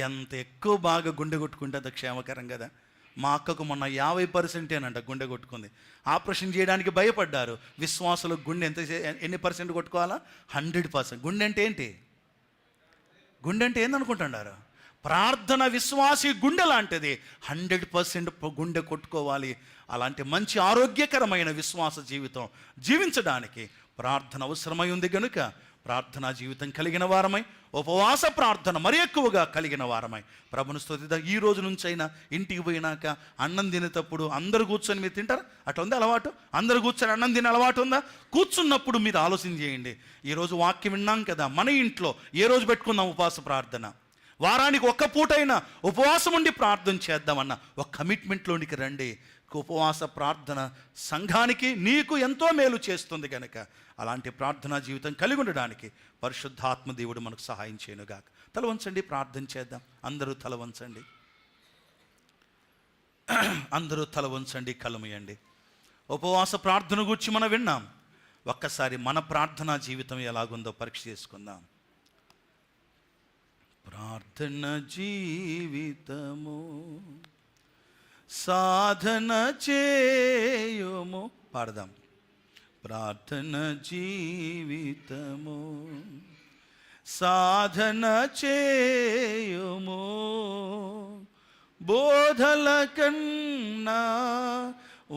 ఎంత ఎక్కువ బాగా గుండె కొట్టుకుంటే అది క్షేమకరం కదా. మా అక్కకు మొన్న 50% గుండె కొట్టుకుంది. ఆపరేషన్ చేయడానికి భయపడ్డారు. విశ్వాసులకు గుండె ఎన్ని పర్సెంట్ కొట్టుకోవాలా? 100%. గుండె అంటే ఏంటి? గుండె అంటే ఏందనుకుంటున్నారు? ప్రార్థన విశ్వాసి గుండె లాంటిది. 100% గుండె కొట్టుకోవాలి. అలాంటి మంచి ఆరోగ్యకరమైన విశ్వాస జీవితం జీవించడానికి ప్రార్థన అవసరమై ఉంది కనుక ప్రార్థనా జీవితం కలిగిన వారమై, ఉపవాస ప్రార్థన మరి ఎక్కువగా కలిగిన వారమై ప్రభుని స్తుతిద్దాం. ఈ రోజు నుంచైనా ఇంటికి పోయినాక అన్నం తినేటప్పుడు అందరు కూర్చొని మీరు తింటారా? అట్లా ఉంది అలవాటు? అందరు కూర్చొని అన్నం తినే అలవాటు ఉందా? కూర్చున్నప్పుడు మీరు ఆలోచన చేయండి, ఈరోజు వాక్యం విన్నాం కదా, మన ఇంట్లో ఏ రోజు పెట్టుకుందాం ఉపవాస ప్రార్థన? వారానికి ఒక్క పూటైనా ఉపవాసం ఉండి ప్రార్థన చేద్దామన్న ఒక కమిట్మెంట్లోనికి రండి. ఉపవాస ప్రార్థన సంఘానికి నీకు ఎంతో మేలు చేస్తుంది కనుక అలాంటి ప్రార్థనా జీవితం కలిగి ఉండడానికి పరిశుద్ధాత్మ దేవుడు మనకు సహాయం చేయనుగాక. తల వంచండి, ప్రార్థన చేద్దాం. అందరూ తల వంచండి, అందరూ తల వంచండి, కలుమయండి. ఉపవాస ప్రార్థన గురించి మనం విన్నాం. ఒక్కసారి మన ప్రార్థనా జీవితం ఎలాగుందో పరీక్ష చేసుకుందాం. ప్రార్థన జీవితము సాధన చేయుము. పాడదాం. ప్రార్థన జీవితము సాధన చేయుము, బోధల కన్నా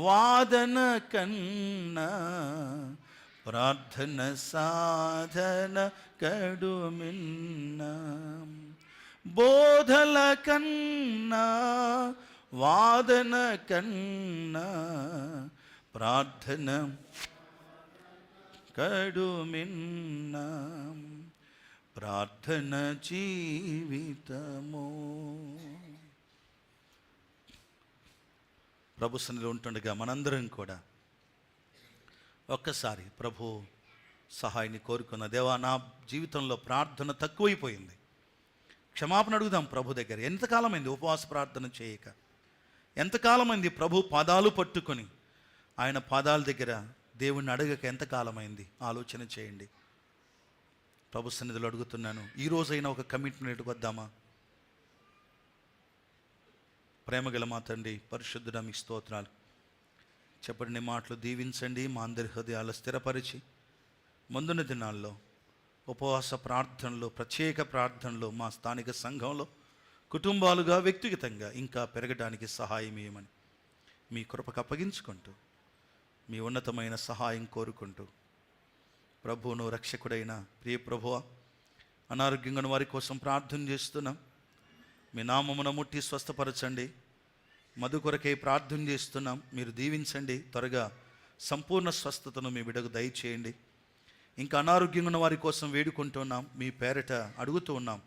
వాదన కన్నా ప్రార్థన సాధన కడుమిన్న. బోధల కన్నా వాదన కన్నా ప్రార్థన కడుమిన్న. ప్రార్థన జీవితము. ప్రభు సన్నిధిలో ఉంటుండగా మనందరం కూడా ఒక్కసారి ప్రభు సహాయాన్ని కోరుకున్న, దేవా నా జీవితంలో ప్రార్థన తక్కువైపోయింది, క్షమాపణ అడుగుదాం ప్రభు దగ్గర. ఎంతకాలమైంది ఉపవాస ప్రార్థన చేయక? ఎంతకాలమైంది ప్రభు పాదాలు పట్టుకొని ఆయన పాదాల దగ్గర దేవుణ్ణి అడగక ఎంతకాలమైంది? ఆలోచన చేయండి. ప్రభు సన్నిధిలో అడుగుతున్నాను, ఈ రోజైనా ఒక కమిట్మెంట్ వద్దామా? ప్రేమగల మా తండ్రి, పరిశుద్ధుడా మీకు స్తోత్రాలు. చెప్పండి మాటలు దీవించండి, మా అందరి హృదయాలు స్థిరపరిచి ముందున్న దినాల్లో ఉపవాస ప్రార్థనలు, ప్రత్యేక ప్రార్థనలు మా స్థానిక సంఘంలో కుటుంబాలుగా వ్యక్తిగతంగా ఇంకా పెరగడానికి సహాయం ఇవ్వమని మీ కృపకు అప్పగించుకుంటూ మీ ఉన్నతమైన సహాయం కోరుకుంటూ, ప్రభువును రక్షకుడైన ప్రియ ప్రభువా, అనారోగ్యంగా ఉన్న వారి కోసం ప్రార్థన చేస్తున్నాం. మీ నామమున ముట్టి స్వస్థపరచండి. మధు కొరకై ప్రార్థన చేస్తున్నాం, మీరు దీవించండి. త్వరగా సంపూర్ణ స్వస్థతను మీ బిడ్డకు దయచేయండి. ఇంకా అనారోగ్యంగా ఉన్న వారి కోసం వేడుకుంటున్నాం, మీ పేరట అడుగుతూ ఉన్నాం,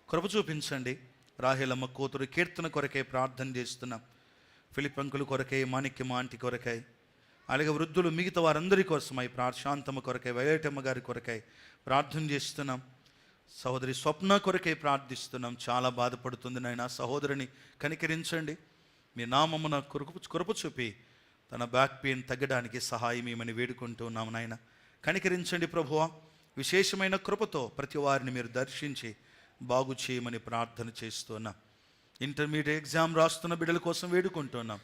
కృప చూపించండి. రాహేలమ్మ కూతురు కీర్తన కొరకై ప్రార్థన చేస్తున్నాం. ఫిలిపంకుల కొరకై, మాణిక్యమ్మ ఆంటీ కొరకై, అలాగే వృద్ధులు మిగతా వారందరి కోసమై, శాంతమ్మ కొరకై, వైలటమ్మ గారి కొరకై ప్రార్థన చేస్తున్నాం. సహోదరి స్వప్న కొరకై ప్రార్థిస్తున్నాం, చాలా బాధపడుతుంది నాయన. సహోదరిని కనికరించండి. మీ నామమున కృప చూపి తన బ్యాక్ పెయిన్ తగ్గడానికి సహాయం ఏమని వేడుకుంటున్నాం నాయన. కనికరించండి ప్రభువా. విశేషమైన కృపతో ప్రతి వారిని మీరు దర్శించి బాగు చేయమని ప్రార్థన చేస్తున్నాం. ఇంటర్మీడియట్ ఎగ్జామ్ రాస్తున్న బిడ్డల కోసం వేడుకుంటున్నాం.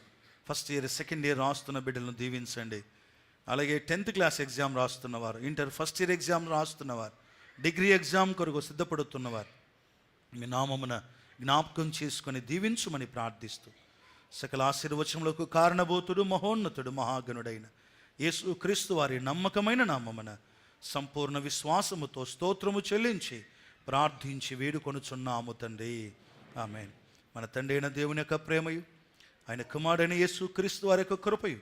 ఫస్ట్ ఇయర్, సెకండ్ ఇయర్ రాస్తున్న బిడ్డలను దీవించండి. అలాగే 10th క్లాస్ ఎగ్జామ్ రాస్తున్నవారు, ఇంటర్ ఫస్ట్ ఇయర్ ఎగ్జామ్ రాస్తున్నవారు, డిగ్రీ ఎగ్జామ్ కొరకు సిద్ధపడుతున్నవారు మీ నామమున జ్ఞాపకం చేసుకొని దీవించుమని ప్రార్థిస్తూ, సకల ఆశీర్వచనములకు కారణభూతుడు, మహోన్నతుడు, మహాగణుడైన యేసు క్రీస్తు వారి నమ్మకమైన నామమున సంపూర్ణ విశ్వాసముతో స్తోత్రము చెల్లించి ప్రార్థించి వేడుకొనుచున్నాము తండ్రి. ఆమేన్. మన తండ్రి అయిన దేవుని యొక్క ప్రేమయు, ఆయన కుమారుడైన యేసు క్రీస్తు వారి యొక్క కృపయు,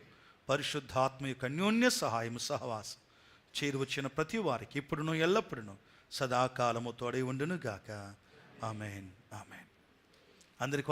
పరిశుద్ధాత్మ యొక్క అన్యోన్య సహాయము సహవాసం చేరువచ్చిన ప్రతి వారికి ఇప్పుడును ఎల్లప్పుడూ సదాకాలము తోడై ఉండును గాక. ఆమేన్. ఆమేన్. అందరికీ